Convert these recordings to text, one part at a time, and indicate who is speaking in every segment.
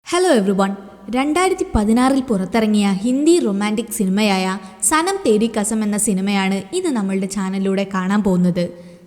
Speaker 1: Hello everyone. 2016 പുറത്തിറങ്ങിയ Hindi romantic സിനിമയായ സനം തേരി കസം എന്ന സിനിമയാണ് ഇന്ന് നമ്മളുടെ ചാനലിലൂടെ കാണാൻ പോകുന്നത്.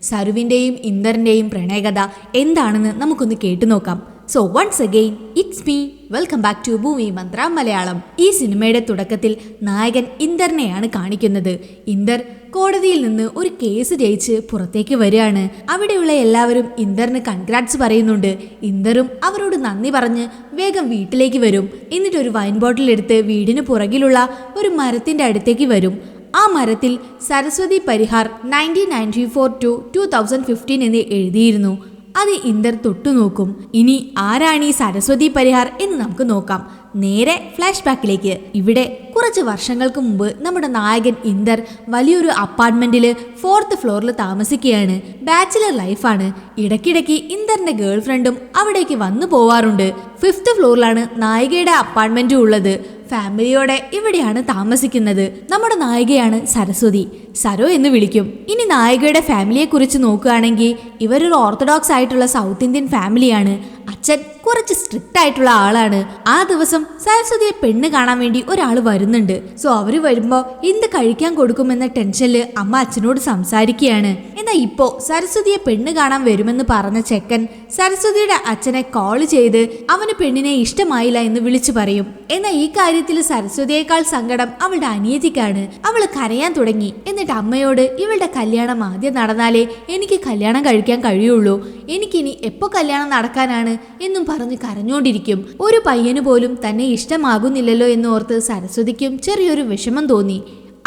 Speaker 1: സരുവിൻ്റെയും ഇന്ദറിൻ്റെയും പ്രണയകഥ എന്താണെന്ന് നമുക്കൊന്ന് കേട്ടു നോക്കാം. So once again it's me, welcome back to Bhoomi Mantra Malayalam. ഈ സിനിമയുടെ തുടക്കത്തിൽ നായകൻ ഇന്ദറിനെയാണ് കാണിക്കുന്നത്. ഇന്ദർ കോടതിയിൽ നിന്ന് ഒരു കേസ് ജയിച്ച് പുറത്തേക്ക് വരികയാണ്. അവിടെയുള്ള എല്ലാവരും ഇന്ദറിന് കൺഗ്രാറ്റ്സ് പറയുന്നുണ്ട്. ഇന്ദറും അവരോട് നന്ദി പറഞ്ഞ് വേഗം വീട്ടിലേക്ക് വരും. എന്നിട്ട് ഒരു വൈൻ ബോട്ടിൽ എടുത്ത് വീടിന് പുറകിലുള്ള ഒരു മരത്തിന്റെ അടുത്തേക്ക് വരും. ആ മരത്തിൽ സരസ്വതി പരിഹാർ 1994 to 2015 എന്ന് എഴുതിയിരുന്നു. അത് ഇന്ദർ തൊട്ടുനോക്കും. ഇനി ആരാണ് ഈ സരസ്വതി പരിഹാർ എന്ന് നമുക്ക് നോക്കാം. നേരെ ഫ്ലാഷ് ബാക്കിലേക്ക്. ഇവിടെ കുറച്ച് വർഷങ്ങൾക്ക് മുമ്പ് നമ്മുടെ നായകൻ ഇന്ദർ വലിയൊരു അപ്പാർട്ട്മെന്റില് 4th ഫ്ലോറിൽ താമസിക്കുകയാണ്. ബാച്ചിലർ ലൈഫാണ്. ഇടയ്ക്കിടയ്ക്ക് ഇന്ദറിന്റെ ഗേൾ ഫ്രണ്ടും അവിടേക്ക് വന്നു പോവാറുണ്ട്. 5th ഫ്ലോറിലാണ് നായികയുടെ അപ്പാർട്ട്മെന്റും ഉള്ളത്. ഫാമിലിയോടെ ഇവിടെയാണ് താമസിക്കുന്നത്. നമ്മുടെ നായികയാണ് സരസ്വതി, സരോ എന്ന് വിളിക്കും. ഇനി നായികയുടെ ഫാമിലിയെ കുറിച്ച് നോക്കുകയാണെങ്കിൽ ഇവരൊരു ഓർത്തഡോക്സ് ആയിട്ടുള്ള സൗത്ത് ഇന്ത്യൻ ഫാമിലിയാണ്. അച്ഛൻ കുറച്ച് സ്ട്രിക്റ്റ് ആയിട്ടുള്ള ആളാണ്. ആ ദിവസം സരസ്വതിയെ പെണ്ണ് കാണാൻ വേണ്ടി ഒരാൾ വരുന്നുണ്ട്. സോ അവര് വരുമ്പോ എന്ത് കഴിക്കാൻ കൊടുക്കുമെന്ന ടെൻഷനില് അമ്മ അച്ഛനോട് സംസാരിക്കുകയാണ്. എന്നാൽ ഇപ്പോ സരസ്വതിയെ പെണ്ണ് കാണാൻ വരുമെന്ന് പറഞ്ഞ ചെക്കൻ സരസ്വതിയുടെ അച്ഛനെ കോൾ ചെയ്ത് അവന് പെണ്ണിനെ ഇഷ്ടമായില്ല എന്ന് വിളിച്ചു പറയും. എന്നാൽ ഈ കാര്യത്തിൽ സരസ്വതിയേക്കാൾ സങ്കടം അവളുടെ അനിയത്തിക്കാണ്. അവള് കരയാൻ തുടങ്ങി. എന്നിട്ട് അമ്മയോട് ഇവളുടെ കല്യാണം ആദ്യം നടന്നാലേ എനിക്ക് കല്യാണം കഴിക്കാൻ കഴിയുള്ളൂ, എനിക്കിനി എപ്പോ കല്യാണം നടക്കാനാണ് എന്നും പറഞ്ഞ് കരഞ്ഞോണ്ടിരിക്കും. ഒരു പയ്യന് പോലും തന്നെ ഇഷ്ടമാകുന്നില്ലല്ലോ എന്നോർത്ത് സരസ്വതിക്കും ചെറിയൊരു വിഷമം തോന്നി.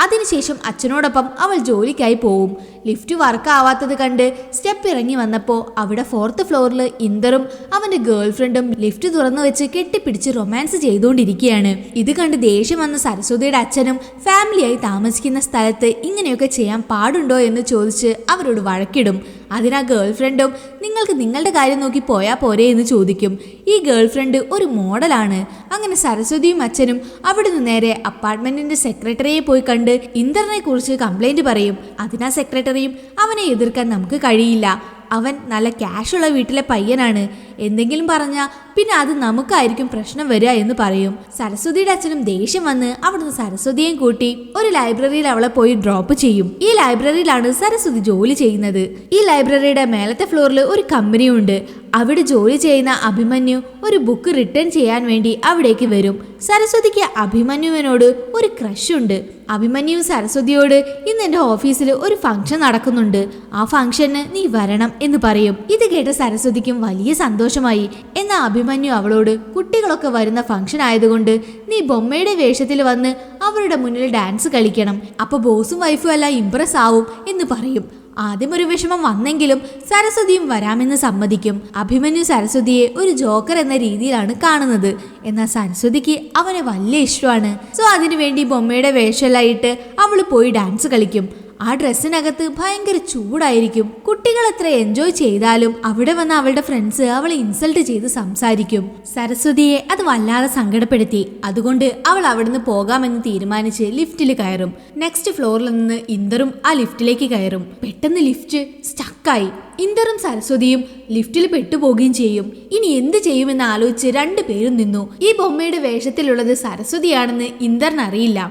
Speaker 1: അതിനുശേഷം അച്ഛനോടൊപ്പം അവൾ ജോലിക്കായി പോവും. ലിഫ്റ്റ് വർക്ക് ആവാത്തത് കണ്ട് സ്റ്റെപ്പ് ഇറങ്ങി വന്നപ്പോൾ അവിടെ 4th ഫ്ലോറിൽ ഇന്ദറും അവന്റെ ഗേൾ ഫ്രണ്ടും ലിഫ്റ്റ് തുറന്നു വെച്ച് കെട്ടിപ്പിടിച്ച് റൊമാൻസ് ചെയ്തുകൊണ്ടിരിക്കുകയാണ്. ഇത് കണ്ട് ദേഷ്യം വന്ന സരസ്വതിയുടെ അച്ഛനും ഫാമിലിയായി താമസിക്കുന്ന സ്ഥലത്ത് ഇങ്ങനെയൊക്കെ ചെയ്യാൻ പാടുണ്ടോ എന്ന് ചോദിച്ച് അവരോട് വഴക്കിടും. അതിനാ ഗേൾ ഫ്രണ്ടും നിങ്ങൾക്ക് നിങ്ങളുടെ കാര്യം നോക്കി പോയാൽ പോരെ എന്ന് ചോദിക്കും. ഈ ഗേൾ ഫ്രണ്ട് ഒരു മോഡലാണ്. അങ്ങനെ സരസ്വതിയും അച്ഛനും അവിടുന്ന് നേരെ അപ്പാർട്ട്മെന്റിന്റെ സെക്രട്ടറിയെ പോയി കണ്ട് ഇന്ദറിനെ കുറിച്ച് കംപ്ലൈന്റ് പറയും. അതിനാ സെക്രട്ടറിയും അവനെ എതിർക്കാൻ നമുക്ക് കഴിയില്ല, അവൻ നല്ല ക്യാഷുള്ള വീട്ടിലെ പയ്യനാണ്, എന്തെങ്കിലും പറഞ്ഞാൽ പിന്നെ അത് നമുക്കായിരിക്കും പ്രശ്നം വരിക എന്ന് പറയും. സരസ്വതിയുടെ അച്ഛനും ദേഷ്യം വന്ന് അവിടുന്ന് സരസ്വതിയെയും കൂട്ടി ഒരു ലൈബ്രറിയിൽ അവളെ പോയി ഡ്രോപ്പ് ചെയ്യും. ഈ ലൈബ്രറിയിലാണ് സരസ്വതി ജോലി ചെയ്യുന്നത്. ഈ ലൈബ്രറിയുടെ മേലത്തെ ഫ്ലോറിൽ ഒരു കമ്പനി ഉണ്ട്. അവിടെ ജോലി ചെയ്യുന്ന അഭിമന്യു ഒരു ബുക്ക് റിട്ടേൺ ചെയ്യാൻ വേണ്ടി അവിടേക്ക് വരും. സരസ്വതിക്ക് അഭിമന്യുവിനോട് ഒരു ക്രഷ് ഉണ്ട്. അഭിമന്യു സരസ്വതിയോട് ഇന്ന് എൻ്റെ ഓഫീസിൽ ഒരു ഫംഗ്ഷൻ നടക്കുന്നുണ്ട്, ആ ഫംഗ്ഷന് നീ വരണം എന്ന് പറയും. ഇത് കേട്ട സരസ്വതിക്കും വലിയ സന്തോഷമായി. എന്നാൽ അഭിമന്യു അവളോട് കുട്ടികളൊക്കെ വരുന്ന ഫംഗ്ഷൻ ആയതുകൊണ്ട് നീ ബൊമ്മയുടെ വേഷത്തിൽ വന്ന് അവരുടെ മുന്നിൽ ഡാൻസ് കളിക്കണം, അപ്പൊ ബോസും വൈഫും എല്ലാം ഇംപ്രസ് ആവും എന്ന് പറയും. ആദ്യം ഒരു വിഷമം വന്നെങ്കിലും സരസ്വതിയും വരാമെന്ന് സമ്മതിക്കും. അഭിമന്യു സരസ്വതിയെ ഒരു ജോക്കർ എന്ന രീതിയിലാണ് കാണുന്നത്. എന്നാൽ സരസ്വതിക്ക് അവനെ വലിയ ഇഷ്ടമാണ്. സോ അതിനുവേണ്ടി ബൊമ്മയുടെ വേഷമെല്ലാം ഇട്ട് അവള് പോയി ഡാൻസ് കളിക്കും. ആ ഡ്രസ്സിനകത്ത് ഭയങ്കര ചൂടായിരിക്കും. കുട്ടികൾ എത്ര എൻജോയ് ചെയ്താലും അവിടെ വന്ന അവളുടെ ഫ്രണ്ട്സ് അവളെ ഇൻസൾട്ട് ചെയ്ത് സംസാരിക്കും. സരസ്വതിയെ അത് വല്ലാതെ സങ്കടപ്പെടുത്തി. അതുകൊണ്ട് അവൾ അവിടുന്ന് പോകാമെന്ന് തീരുമാനിച്ച് ലിഫ്റ്റിൽ കയറും. നെക്സ്റ്റ് ഫ്ലോറിൽ നിന്ന് ഇന്ദറും ആ ലിഫ്റ്റിലേക്ക് കയറും. പെട്ടെന്ന് ലിഫ്റ്റ് സ്റ്റക്കായി. ഇന്ദറും സരസ്വതിയും ലിഫ്റ്റിൽ പെട്ടുപോകുകയും ചെയ്യും. ഇനി എന്ത് ചെയ്യുമെന്ന് ആലോചിച്ച് രണ്ടുപേരും നിന്നു. ഈ ബൊമ്മയുടെ വേഷത്തിലുള്ളത് സരസ്വതിയാണെന്ന് ഇന്ദറിന് അറിയില്ല.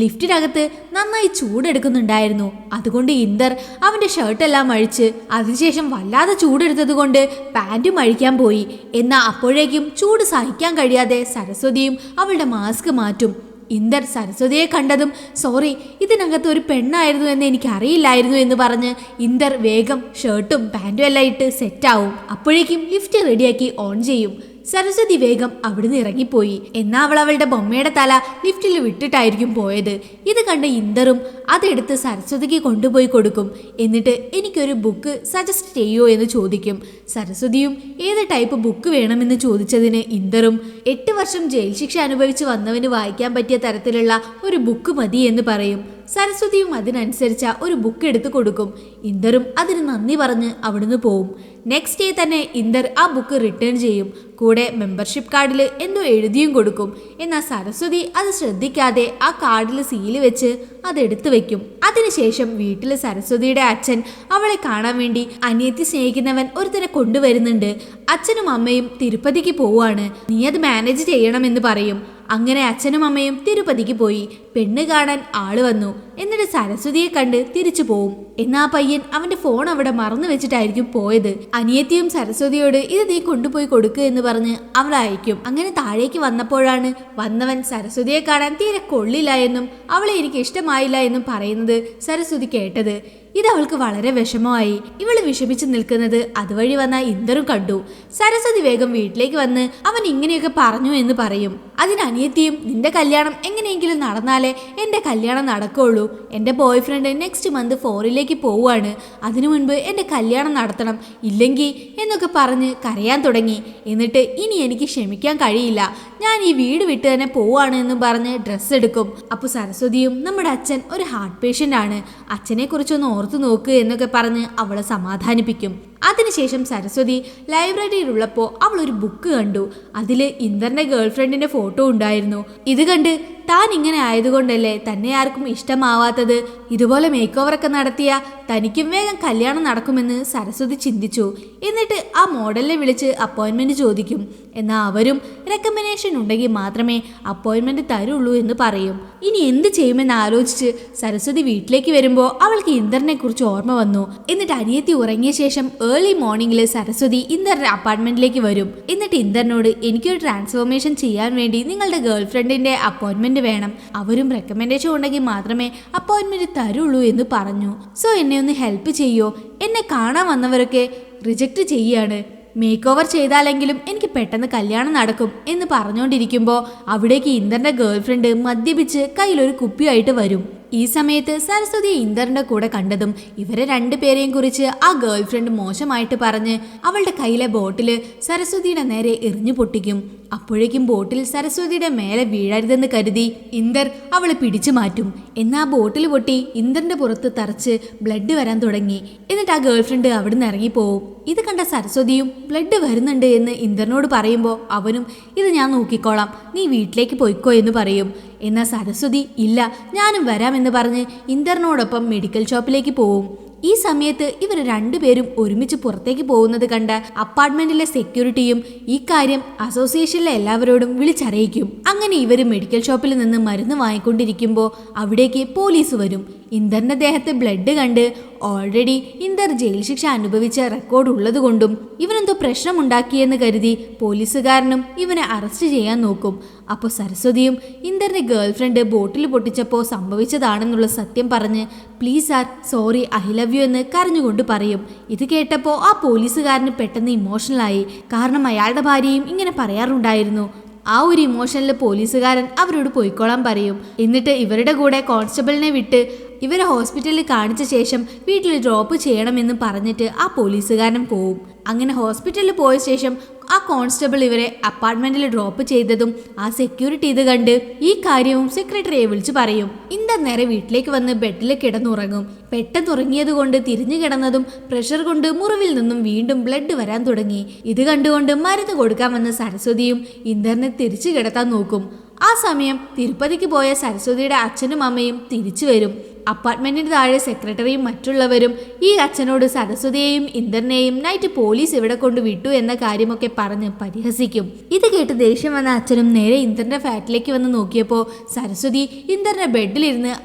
Speaker 1: ലിഫ്റ്റിനകത്ത് നന്നായി ചൂടെടുക്കുന്നുണ്ടായിരുന്നു. അതുകൊണ്ട് ഇന്ദർ അവന്റെ ഷർട്ടെല്ലാം അഴിച്ച് അതിനുശേഷം വല്ലാതെ ചൂടെടുത്തത് കൊണ്ട് പാൻറ്റും അഴിക്കാൻ പോയി. എന്നാൽ അപ്പോഴേക്കും ചൂട് സഹിക്കാൻ കഴിയാതെ സരസ്വതിയും അവളുടെ മാസ്ക് മാറ്റും. ഇന്ദർ സരസ്വതിയെ കണ്ടതും സോറി, ഇതിനകത്ത് ഒരു പെണ്ണായിരുന്നു എന്ന് എനിക്ക് അറിയില്ലായിരുന്നു എന്ന് പറഞ്ഞ് ഇന്ദർ വേഗം ഷർട്ടും പാൻറ്റും എല്ലാം ഇട്ട് സെറ്റാവും. അപ്പോഴേക്കും ലിഫ്റ്റ് റെഡിയാക്കി ഓൺ ചെയ്യും. സരസ്വതി വേഗം അവിടുന്ന് ഇറങ്ങിപ്പോയി. എന്നാൽ അവൾ അവളുടെ ബൊമ്മയുടെ തല ലിഫ്റ്റിൽ വിട്ടിട്ടായിരിക്കും പോയത്. ഇത് കണ്ട ഇന്ദറും അതെടുത്ത് സരസ്വതിക്ക് കൊണ്ടുപോയി കൊടുക്കും. എന്നിട്ട് എനിക്കൊരു ബുക്ക് സജസ്റ്റ് ചെയ്യുമോ എന്ന് ചോദിക്കും. സരസ്വതിയും ഏത് ടൈപ്പ് ബുക്ക് വേണമെന്ന് ചോദിച്ചതിന് ഇന്ദറും 8 വർഷം ജയിൽ ശിക്ഷ അനുഭവിച്ച് വന്നവന് വായിക്കാൻ പറ്റിയ തരത്തിലുള്ള ഒരു ബുക്ക് മതി എന്ന് പറയും. സരസ്വതിയും അതിനനുസരിച്ച ഒരു ബുക്ക് എടുത്തു കൊടുക്കും. ഇന്ദറും അതിന് നന്ദി പറഞ്ഞ് അവിടുന്ന് പോവും. നെക്സ്റ്റ് ഡേ തന്നെ ഇന്ദർ ആ ബുക്ക് റിട്ടേൺ ചെയ്യും. കൂടെ മെമ്പർഷിപ്പ് കാർഡിൽ എന്തോ എഴുതിയും കൊടുക്കും. എന്നാൽ സരസ്വതി അത് ശ്രദ്ധിക്കാതെ ആ കാർഡിൽ സീല് വെച്ച് അതെടുത്തു വെക്കും. അതിനുശേഷം വീട്ടിൽ സരസ്വതിയുടെ അച്ഛൻ അവളെ കാണാൻ വേണ്ടി അനിയത്തി സ്നേഹിക്കുന്നവൻ ഒരുത്തനെ കൊണ്ടുവരുന്നുണ്ട്. അച്ഛനും അമ്മയും തിരുപ്പതിക്ക് പോവാണ്, നീ അത് മാനേജ് ചെയ്യണമെന്ന് പറയും. അങ്ങനെ അച്ഛനും അമ്മയും തിരുപ്പതിക്ക് പോയി. പെണ്ണ് കാണാൻ ആള് വന്നു. എന്നിട്ട് സരസ്വതിയെ കണ്ട് തിരിച്ചു പോവും. എന്നാ പയ്യൻ അവന്റെ ഫോൺ അവിടെ മറന്നു വെച്ചിട്ടായിരിക്കും പോയത്. അനിയത്തിയും സരസ്വതിയോട് ഇത് നീ കൊണ്ടുപോയി കൊടുക്കുക എന്ന് പറഞ്ഞ് അവൾ അയക്കും. അങ്ങനെ താഴേക്ക് വന്നപ്പോഴാണ് വന്നവൻ സരസ്വതിയെ കാണാൻ തീരെ കൊള്ളില്ല എന്നും അവളെ എനിക്ക് ഇഷ്ടമായില്ല എന്നും പറയുന്നത് സരസ്വതി കേട്ടത്. ഇത് അവൾക്ക് വളരെ വിഷമമായി. ഇവള് വിഷമിച്ച് നിൽക്കുന്നത് അതുവഴി വന്ന ഇന്ദറും കണ്ടു. സരസ്വതി വേഗം വീട്ടിലേക്ക് വന്ന് അവൻ ഇങ്ങനെയൊക്കെ പറഞ്ഞു എന്ന് പറയും. അതിന് അനിയത്തിയും നിന്റെ കല്യാണം എങ്ങനെയെങ്കിലും നടന്നാലേ എൻ്റെ കല്യാണം നടക്കുള്ളൂ. എൻ്റെ ബോയ് ഫ്രണ്ട് നെക്സ്റ്റ് മന്ത് ഫോറിലേക്ക് പോവുകയാണ്. അതിനു മുൻപ് എൻ്റെ കല്യാണം നടത്തണം, ഇല്ലെങ്കിൽ എന്നൊക്കെ പറഞ്ഞ് കരയാൻ തുടങ്ങി. എന്നിട്ട് ഇനി എനിക്ക് ക്ഷമിക്കാൻ കഴിയില്ല, ഞാൻ ഈ വീട് വിട്ട് തന്നെ പോവാണ് എന്നും പറഞ്ഞ് ഡ്രസ്സ് എടുക്കും. അപ്പോൾ സരസ്വതിയും നമ്മുടെ അച്ഛൻ ഒരു ഹാർട്ട് പേഷ്യൻ്റ് ആണ്, അച്ഛനെ കുറിച്ചൊന്ന് ഓർത്തു നോക്ക് എന്നൊക്കെ പറഞ്ഞ് അവളെ സമാധാനിപ്പിക്കും. അതിനുശേഷം സരസ്വതി ലൈബ്രറിയിലുള്ളപ്പോൾ അവൾ ഒരു ബുക്ക് കണ്ടു. അതിൽ ഇന്ദറിന്റെ ഗേൾഫ്രണ്ടിന്റെ ഫോട്ടോ ഉണ്ടായിരുന്നു. ഇത് കണ്ട് താൻ ഇങ്ങനെ ആയതുകൊണ്ടല്ലേ തന്നെ ആർക്കും ഇഷ്ടമാവാത്തത്, ഇതുപോലെ മേക്ക് ഓവറൊക്കെ നടത്തിയ തനിക്കും വേഗം കല്യാണം നടക്കുമെന്ന് സരസ്വതി ചിന്തിച്ചു. എന്നിട്ട് ആ മോഡലിനെ വിളിച്ച് അപ്പോയിൻമെന്റ് ചോദിക്കും. എന്നാൽ അവരും റെക്കമെൻഡേഷൻ ഉണ്ടെങ്കിൽ മാത്രമേ അപ്പോയിൻമെന്റ് തരുള്ളൂ എന്ന് പറയും. ഇനി എന്ത് ചെയ്യുമെന്ന് ആലോചിച്ച് സരസ്വതി വീട്ടിലേക്ക് വരുമ്പോൾ അവൾക്ക് ഇന്ദറിനെ കുറിച്ച് ഓർമ്മ വന്നു. എന്നിട്ട് അനിയത്തി ഉറങ്ങിയ ശേഷം ഏർലി മോർണിംഗിൽ സരസ്വതി ഇന്ദറിന്റെ അപ്പാർട്ട്മെന്റിലേക്ക് വരും. എന്നിട്ട് ഇന്ദറിനോട് എനിക്കൊരു ട്രാൻസ്ഫോർമേഷൻ ചെയ്യാൻ വേണ്ടി നിങ്ങളുടെ ഗേൾഫ്രണ്ടിന്റെ അപ്പോയിൻമെന്റ് വേണം, അവരും റെക്കമെൻഡേഷൻ ഉണ്ടെങ്കിൽ മാത്രമേ അപ്പോയിൻമെന്റ് തരുള്ളൂ എന്ന് പറഞ്ഞു. സോ എന്നെ ഒന്ന് ഹെൽപ്പ് ചെയ്യോ, എന്നെ കാണാൻ വന്നവരൊക്കെ റിജക്റ്റ് ചെയ്യാണ്, മേക്ക് ഓവർ ചെയ്താലെങ്കിലും എനിക്ക് പെട്ടെന്ന് കല്യാണം നടക്കും എന്ന് പറഞ്ഞുകൊണ്ടിരിക്കുമ്പോൾ അവിടേക്ക് ഇന്ദറിന്റെ ഗേൾഫ്രണ്ട് മദ്യപിച്ച് കയ്യിലൊരു കുപ്പിയായിട്ട് വരും. ഈ സമയത്ത് സരസ്വതിയെ ഇന്ദറിന്റെ കൂടെ കണ്ടതും ഇവരെ രണ്ടുപേരെയും കുറിച്ച് ആ ഗേൾഫ്രണ്ട് മോശമായിട്ട് പറഞ്ഞ് അവളുടെ കയ്യിലെ ബോട്ടില് സരസ്വതിയുടെ നേരെ എറിഞ്ഞു പൊട്ടിക്കും. അപ്പോഴേക്കും ബോട്ടിൽ സരസ്വതിയുടെ മേലെ വീഴരുതെന്ന് കരുതി ഇന്ദർ അവളെ പിടിച്ചു മാറ്റും. എന്നാൽ ആ ബോട്ടിൽ പൊട്ടി ഇന്ദറിന്റെ പുറത്ത് തറച്ച് ബ്ലഡ് വരാൻ തുടങ്ങി. എന്നിട്ട് ആ ഗേൾഫ്രണ്ട് അവിടുന്ന് ഇറങ്ങിപ്പോവും. ഇത് കണ്ട സരസ്വതിയും ബ്ലഡ് വരുന്നുണ്ട് എന്ന് ഇന്ദറിനോട് പറയുമ്പോൾ അവനും ഇത് ഞാൻ നോക്കിക്കോളാം, നീ വീട്ടിലേക്ക് പോയിക്കോ എന്ന് പറയും. എന്നാൽ സരസ്വതി ഇല്ല, ഞാനും വരാമെന്ന് പറഞ്ഞ് ഇന്ദറിനോടൊപ്പം മെഡിക്കൽ ഷോപ്പിലേക്ക് പോവും. ഈ സമയത്ത് ഇവർ രണ്ടുപേരും ഒരുമിച്ച് പുറത്തേക്ക് പോകുന്നത് കണ്ട അപ്പാർട്ട്മെന്റിലെ സെക്യൂരിറ്റിയും ഈ കാര്യം അസോസിയേഷനിലെ എല്ലാവരോടും വിളിച്ചറിയിക്കും. അങ്ങനെ ഇവർ മെഡിക്കൽ ഷോപ്പിൽ നിന്ന് മരുന്ന് വാങ്ങിക്കൊണ്ടിരിക്കുമ്പോൾ അവിടേക്ക് പോലീസ് വരും. ഇന്ദറിന്റെ ദേഹത്ത് ബ്ലഡ് കണ്ട് ഓൾറെഡി ഇന്ദർ ജയിൽ ശിക്ഷ അനുഭവിച്ച റെക്കോർഡ് ഉള്ളത് കൊണ്ടും ഇവനെന്തോ പ്രശ്നമുണ്ടാക്കിയെന്ന് കരുതി പോലീസുകാരനും ഇവനെ അറസ്റ്റ് ചെയ്യാൻ നോക്കും. അപ്പോൾ സരസ്വതിയും ഇന്ദറിന്റെ ഗേൾഫ്രണ്ട് ബോട്ടിൽ പൊട്ടിച്ചപ്പോൾ സംഭവിച്ചതാണെന്നുള്ള സത്യം പറഞ്ഞ് please sir, sorry, I love you എന്ന് കരഞ്ഞുകൊണ്ട് പറയും. ഇത് കേട്ടപ്പോൾ ആ പോലീസുകാരന് പെട്ടെന്ന് ഇമോഷണലായി. കാരണം അയാളുടെ ഭാര്യയും ഇങ്ങനെ പറയാറുണ്ടായിരുന്നു. ആ ഒരു ഇമോഷനിൽ പോലീസുകാരൻ അവരോട് പോയിക്കോളാൻ പറയും. എന്നിട്ട് ഇവരുടെ കൂടെ കോൺസ്റ്റബിളിനെ വിട്ട് ഇവരെ ഹോസ്പിറ്റലിൽ കാണിച്ച ശേഷം വീട്ടിൽ ഡ്രോപ്പ് ചെയ്യണമെന്ന് പറഞ്ഞിട്ട് ആ പോലീസുകാരൻ പോവും. അങ്ങനെ ഹോസ്പിറ്റലിൽ പോയ ശേഷം ആ കോൺസ്റ്റബിൾ ഇവരെ അപ്പാർട്ട്മെന്റിൽ ഡ്രോപ്പ് ചെയ്തതും ആ സെക്യൂരിറ്റി ഇത് കണ്ട് ഈ കാര്യവും സെക്രട്ടറിയെ വിളിച്ചു പറയും. ഇന്ദർ നേരെ വീട്ടിലേക്ക് വന്ന് ബെഡിൽ കിടന്നുറങ്ങും. പെട്ടെന്നുറങ്ങിയത് കൊണ്ട് തിരിഞ്ഞു കിടന്നതും പ്രഷർ കൊണ്ട് മുറിവിൽ നിന്നും വീണ്ടും ബ്ലഡ് വരാൻ തുടങ്ങി. ഇത് കണ്ടുകൊണ്ട് മരുന്ന് കൊടുക്കാൻ വന്ന സരസ്വതിയും ഇന്ദറിനെ തിരിച്ചു കിടത്താൻ നോക്കും. ആ സമയം തിരുപ്പതിക്ക് പോയ സരസ്വതിയുടെ അച്ഛനും അമ്മയും തിരിച്ചു വരും. അപ്പാർട്ട്മെന്റിന് താഴെ സെക്രട്ടറിയും മറ്റുള്ളവരും ഈ അച്ഛനോട് സരസ്വതിയെയും ഇന്ദറിനെയും നൈറ്റ് പോലീസ് ഇവിടെ കൊണ്ട് വിട്ടു എന്ന കാര്യമൊക്കെ പറഞ്ഞ് പരിഹസിക്കും. ഇത് കേട്ട് ദേഷ്യം വന്ന അച്ഛനും നേരെ ഇന്ദറിന്റെ ഫ്ലാറ്റിലേക്ക് വന്ന് നോക്കിയപ്പോൾ സരസ്വതി ഇന്ദറിന്റെ ബെഡിലിരുന്ന്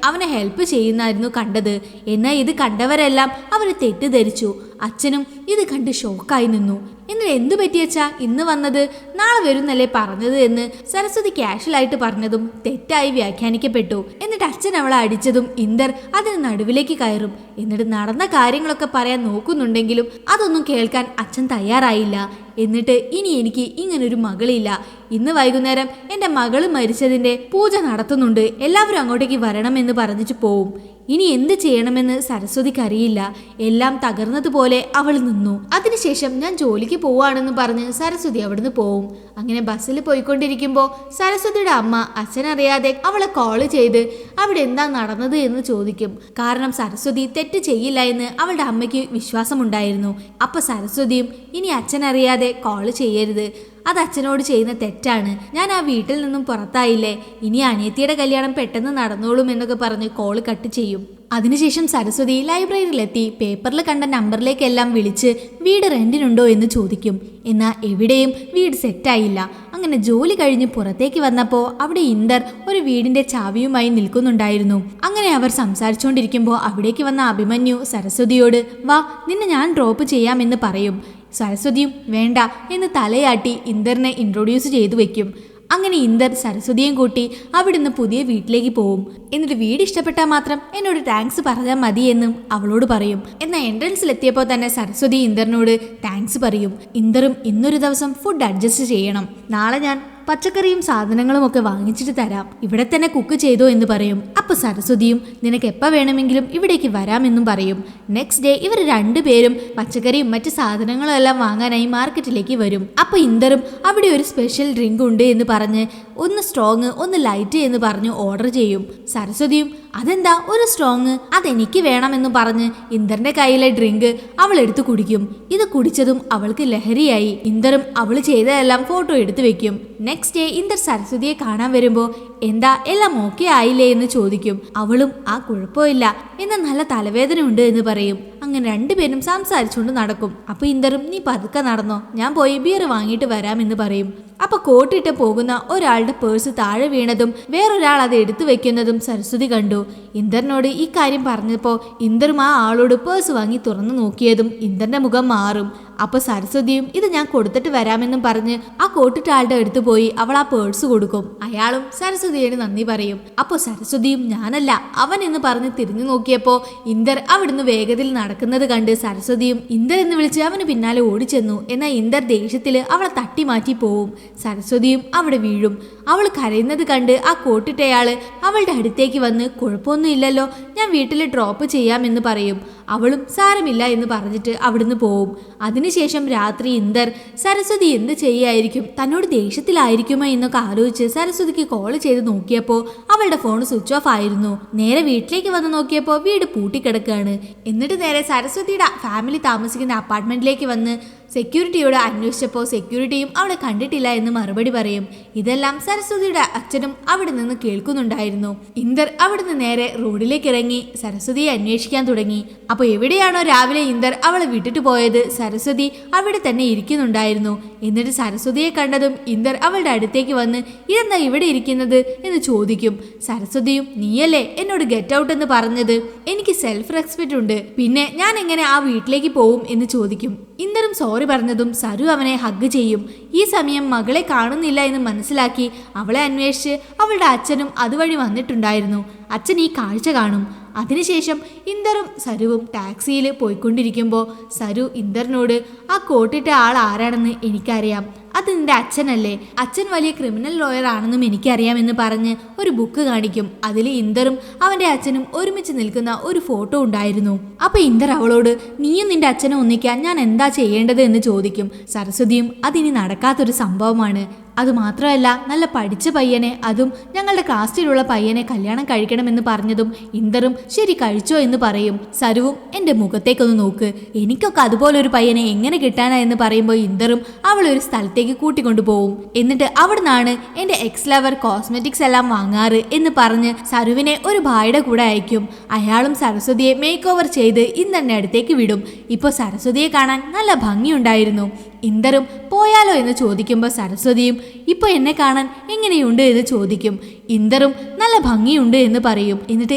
Speaker 1: അവനെ ഹെൽപ്പ് ചെയ്യുന്നായിരുന്നു കണ്ടത്. എന്നാൽ ഇത് കണ്ടവരെല്ലാം അവരെ തെറ്റിദ്ധരിച്ചു. അച്ഛനും ഇത് കണ്ട് ഷോക്കായി നിന്നു. എന്നിട്ട് എന്തു പറ്റിയച്ചാ ഇന്ന് വന്നത്, നാളെ വരുന്നല്ലേ പറഞ്ഞത് എന്ന് സരസ്വതി കാഷ്വലായിട്ട് പറഞ്ഞതും തെറ്റായി വ്യാഖ്യാനിക്കപ്പെട്ടു. എന്നിട്ട് അച്ഛൻ അവളെ അടിച്ചതും ഇന്ദർ അതിന് നടുവിലേക്ക് കയറും. എന്നിട്ട് നടന്ന കാര്യങ്ങളൊക്കെ പറയാൻ നോക്കുന്നുണ്ടെങ്കിലും അതൊന്നും കേൾക്കാൻ അച്ഛൻ തയ്യാറായില്ല. എന്നിട്ട് ഇനി എനിക്ക് ഇങ്ങനൊരു മകളില്ല. ഇന്ന് വൈകുന്നേരം എൻ്റെ മകള് മരിച്ചതിൻ്റെ പൂജ നടത്തുന്നുണ്ട്, എല്ലാവരും അങ്ങോട്ടേക്ക് വരണമെന്ന് പറഞ്ഞിട്ട് പോവും. ഇനി എന്ത് ചെയ്യണമെന്ന് സരസ്വതിക്ക് അറിയില്ല. എല്ലാം തകർന്നതുപോലെ അവൾ നിന്നു. അതിനുശേഷം ഞാൻ ജോലിക്ക് പോവാണെന്ന് പറഞ്ഞ് സരസ്വതി അവിടുന്ന് പോവും. അങ്ങനെ ബസ്സിൽ പോയിക്കൊണ്ടിരിക്കുമ്പോൾ സരസ്വതിയുടെ അമ്മ അച്ഛനറിയാതെ അവളെ കോള് ചെയ്ത് അവിടെ എന്താ നടന്നത് എന്ന് ചോദിക്കും. കാരണം സരസ്വതി തെറ്റ് ചെയ്യില്ല എന്ന് അവളുടെ അമ്മയ്ക്ക് വിശ്വാസമുണ്ടായിരുന്നു. അപ്പൊ സരസ്വതിയും ഇനി അച്ഛനറിയാതെ കോള് ചെയ്യരുത്, അത് അച്ഛനോട് ചെയ്യുന്ന തെറ്റാണ്, ഞാൻ ആ വീട്ടിൽ നിന്നും പുറത്തായില്ലേ, ഇനി അനിയത്തിയുടെ കല്യാണം പെട്ടെന്ന് നടന്നോളും എന്നൊക്കെ പറഞ്ഞ് കോള് കട്ട് ചെയ്യും. അതിനുശേഷം സരസ്വതി ലൈബ്രറിയിലെത്തി പേപ്പറിൽ കണ്ട നമ്പറിലേക്കെല്ലാം വിളിച്ച് വീട് റെന്റിനുണ്ടോ എന്ന് ചോദിക്കും. എന്നാൽ എവിടെയും വീട് സെറ്റായില്ല. അങ്ങനെ ജോലി കഴിഞ്ഞ് പുറത്തേക്ക് വന്നപ്പോൾ അവിടെ ഇന്ദർ ഒരു വീടിന്റെ ചാവിയുമായി നിൽക്കുന്നുണ്ടായിരുന്നു. അങ്ങനെ അവർ സംസാരിച്ചുകൊണ്ടിരിക്കുമ്പോൾ അവിടേക്ക് വന്ന അഭിമന്യു സരസ്വതിയോട് വാ, നിന്നെ ഞാൻ ഡ്രോപ്പ് ചെയ്യാമെന്ന് പറയും. സരസ്വതിയും വേണ്ട എന്ന് തലയാട്ടി ഇന്ദറിനെ ഇൻട്രൊഡ്യൂസ് ചെയ്തു വെക്കും. അങ്ങനെ ഇന്ദർ സരസ്വതിയും കൂട്ടി അവിടുന്ന് പുതിയ വീട്ടിലേക്ക് പോവും. എന്നിട്ട് വീട് ഇഷ്ടപ്പെട്ടാൽ മാത്രം എന്നോട് താങ്ക്സ് പറഞ്ഞാൽ മതി എന്നും അവളോട് പറയും. എന്നാൽ എൻട്രൻസിലെത്തിയപ്പോൾ തന്നെ സരസ്വതി ഇന്ദറിനോട് താങ്ക്സ് പറയും. ഇന്ദറും ഇന്നൊരു ദിവസം ഫുഡ് അഡ്ജസ്റ്റ് ചെയ്യണം, നാളെ ഞാൻ പച്ചക്കറിയും സാധനങ്ങളും ഒക്കെ വാങ്ങിച്ചിട്ട് തരാം, ഇവിടെ തന്നെ കുക്ക് ചെയ്തോ എന്ന് പറയും. അപ്പൊ സരസ്വതിയും നിനക്ക് എപ്പോൾ വേണമെങ്കിലും ഇവിടേക്ക് വരാമെന്നും പറയും. നെക്സ്റ്റ് ഡേ ഇവർ രണ്ടുപേരും പച്ചക്കറിയും മറ്റു സാധനങ്ങളും എല്ലാം വാങ്ങാനായി മാർക്കറ്റിലേക്ക് വരും. അപ്പൊ ഇന്ദറും അവിടെ ഒരു സ്പെഷ്യൽ ഡ്രിങ്ക് ഉണ്ട് എന്ന് പറഞ്ഞ് ഒന്ന് സ്ട്രോങ് ഒന്ന് ലൈറ്റ് എന്ന് പറഞ്ഞു ഓർഡർ ചെയ്യും. സരസ്വതിയും അതെന്താ ഒരു സ്ട്രോങ്, അതെനിക്ക് വേണമെന്ന് പറഞ്ഞ് ഇന്ദറിന്റെ കയ്യിലെ ഡ്രിങ്ക് അവൾ എടുത്തു കുടിക്കും. ഇത് കുടിച്ചതും അവൾക്ക് ലഹരിയായി. ഇന്ദറും അവൾ ചെയ്തതെല്ലാം ഫോട്ടോ എടുത്തു വെക്കും. നെക്സ്റ്റ് ഡേ ഇന്ദർ സരസ്വതിയെ കാണാൻ വരുമ്പോൾ എന്താ എല്ലാം ഓക്കെ ആയില്ലേ എന്ന് ചോദിക്കും. അവളും ആ കുഴപ്പമില്ല, എന്നാൽ നല്ല തലവേദന ഉണ്ട് എന്ന് പറയും. അങ്ങനെ രണ്ടുപേരും സംസാരിച്ചുകൊണ്ട് നടക്കും. അപ്പൊ ഇന്ദറും നീ പതുക്കെ നടന്നോ, ഞാൻ പോയി ബിയർ വാങ്ങിയിട്ട് വരാമെന്ന് പറയും. അപ്പൊ കോട്ടിട്ട് പോകുന്ന ഒരാളുടെ പേഴ്സ് താഴെ വീണതും വേറൊരാൾ അത് എടുത്തു വെക്കുന്നതും സരസ്വതി കണ്ടു. ഇന്ദറിനോട് ഈ കാര്യം പറഞ്ഞപ്പോൾ ഇന്ദറും ആ ആളോട് പേഴ്സ് വാങ്ങി തുറന്നു നോക്കിയതും ഇന്ദറിന്റെ മുഖം മാറും. അപ്പൊ സരസ്വതിയും ഇത് ഞാൻ കൊടുത്തിട്ട് വരാമെന്നും പറഞ്ഞ് ആ കോട്ടിട്ട ആളുടെ അടുത്ത് പോയി അവൾ ആ പേഴ്സ് കൊടുക്കും. അയാളും സരസ്വതിയോട് നന്ദി പറയും. അപ്പൊ സരസ്വതിയും ഞാനല്ല അവൻ എന്ന് പറഞ്ഞ് തിരിഞ്ഞു നോക്കിയപ്പോ ഇന്ദർ അവിടുന്ന് വേഗത്തിൽ നടക്കുന്നത് കണ്ട് സരസ്വതിയും ഇന്ദർ എന്ന് വിളിച്ച് അവന് പിന്നാലെ ഓടിച്ചെന്നു. എന്നാൽ ഇന്ദർ ദേഷ്യത്തില് അവളെ തട്ടി മാറ്റി പോവും. സരസ്വതിയും അവിടെ വീഴും. അവൾ കരയുന്നത് കണ്ട് ആ കോട്ടിട്ടയാള് അവളുടെ അടുത്തേക്ക് വന്ന് കുഴപ്പമൊന്നും ഇല്ലല്ലോ, ഞാൻ വീട്ടിൽ ഡ്രോപ്പ് ചെയ്യാമെന്ന് പറയും. അവളും സാരമില്ല എന്ന് പറഞ്ഞിട്ട് അവിടുന്ന് പോവും. അതിനുശേഷം രാത്രി ഇന്ദർ സരസ്വതി എന്ത് ചെയ്യായിരിക്കും, തന്നോട് ദേഷ്യത്തിലായിരിക്കുമോ എന്നൊക്കെ ആലോചിച്ച് സരസ്വതിക്ക് കോൾ ചെയ്ത് നോക്കിയപ്പോൾ അവളുടെ ഫോൺ സ്വിച്ച് ഓഫ് ആയിരുന്നു. നേരെ വീട്ടിലേക്ക് വന്ന് നോക്കിയപ്പോൾ വീട് പൂട്ടിക്കിടക്കുകയാണ്. എന്നിട്ട് നേരെ സരസ്വതിയുടെ ഫാമിലി താമസിക്കുന്ന അപ്പാർട്ട്മെന്റിലേക്ക് വന്ന് സെക്യൂരിറ്റിയോട് അന്വേഷിച്ചപ്പോൾ സെക്യൂരിറ്റിയും അവളെ കണ്ടിട്ടില്ല എന്ന് മറുപടി പറയും. ഇതെല്ലാം സരസ്വതിയുടെ അച്ഛനും അവിടെ നിന്ന് കേൾക്കുന്നുണ്ടായിരുന്നു. ഇന്ദർ അവിടുന്ന് നേരെ റോഡിലേക്ക് ഇറങ്ങി സരസ്വതിയെ അന്വേഷിക്കാൻ തുടങ്ങി. അപ്പോൾ എവിടെയാണോ രാവിലെ ഇന്ദർ അവളെ വിട്ടിട്ട് പോയത്, സരസ്വതി അവിടെ തന്നെ ഇരിക്കുന്നുണ്ടായിരുന്നു. എന്നിട്ട് സരസ്വതിയെ കണ്ടതും ഇന്ദർ അവളുടെ അടുത്തേക്ക് വന്ന് ഇതെന്താ ഇവിടെ ഇരിക്കുന്നത് എന്ന് ചോദിക്കും. സരസ്വതിയും നീയല്ലേ എന്നോട് ഗെറ്റ് ഔട്ട് എന്ന് പറഞ്ഞത്, എനിക്ക് സെൽഫ് റെസ്പെക്റ്റ് ഉണ്ട്, പിന്നെ ഞാൻ എങ്ങനെ ആ വീട്ടിലേക്ക് പോവും എന്ന് ചോദിക്കും. ഇന്ദറും സോറി പറഞ്ഞതും സരു അവനെ ഹഗ് ചെയ്യും. ഈ സമയം മകളെ കാണുന്നില്ല എന്ന് മനസ്സിലാക്കി അവളെ അന്വേഷിച്ച് അവളുടെ അച്ഛനും അതുവഴി വന്നിട്ടുണ്ടായിരുന്നു. അച്ഛൻ ഈ കാഴ്ച കാണും. അതിനുശേഷം ഇന്ദറും സരുവും ടാക്സിയിൽ പോയിക്കൊണ്ടിരിക്കുമ്പോൾ സരു ഇന്ദറിനോട് ആ കോട്ടിട്ട ആൾ ആരാണെന്ന് എനിക്കറിയാം, അത് നിന്റെ അച്ഛനല്ലേ, അച്ഛൻ വലിയ ക്രിമിനൽ ലോയർ ആണെന്നും എനിക്കറിയാമെന്ന് പറഞ്ഞ് ഒരു ബുക്ക് കാണിക്കും. അതിൽ ഇന്ദറും അവൻ്റെ അച്ഛനും ഒരുമിച്ച് നിൽക്കുന്ന ഒരു ഫോട്ടോ ഉണ്ടായിരുന്നു. അപ്പൊ ഇന്ദർ അവളോട് നീയും നിന്റെ അച്ഛനും ഒന്നിക്കാൻ ഞാൻ എന്താ ചെയ്യേണ്ടത് എന്ന് ചോദിക്കും. സരസ്വതിയും അതിനി നടക്കാത്തൊരു സംഭവമാണ്, അതുമാത്രമല്ല നല്ല പഠിച്ച പയ്യനെ, അതും ഞങ്ങളുടെ കാസ്റ്റിലുള്ള പയ്യനെ കല്യാണം കഴിക്കണമെന്ന് പറഞ്ഞതും ഇന്ദറും ശരി കഴിച്ചോ എന്ന് പറയും. സരുവും എൻ്റെ മുഖത്തേക്കൊന്ന് നോക്ക്, എനിക്കൊക്കെ അതുപോലൊരു പയ്യനെ എങ്ങനെ കിട്ടാനാ എന്ന് പറയുമ്പോൾ ഇന്ദറും അവളൊരു സ്ഥലത്തേക്ക് കൂട്ടിക്കൊണ്ടു പോവും. എന്നിട്ട് അവിടുന്നാണ് എൻ്റെ എക്സ് ലവർ കോസ്മെറ്റിക്സ് എല്ലാം വാങ്ങാറ് എന്ന് പറഞ്ഞ് സരുവിനെ ഒരു ഭായിയുടെ കൂടെ അയക്കും. അയാളും സരസ്വതിയെ മേക്ക് ഓവർ ചെയ്ത് ഇന്ദറിന്റെ അടുത്തേക്ക് വിടും. ഇപ്പോൾ സരസ്വതിയെ കാണാൻ നല്ല ഭംഗിയുണ്ടായിരുന്നു. ഇന്ദറും പോയാലോ എന്ന് ചോദിക്കുമ്പോൾ സരസ്വതിയും ഇപ്പോൾ എന്നെ കാണാൻ എങ്ങനെയുണ്ട് എന്ന് ചോദിക്കും. ഇന്ദറും നല്ല ഭംഗിയുണ്ട് എന്ന് പറയും. എന്നിട്ട്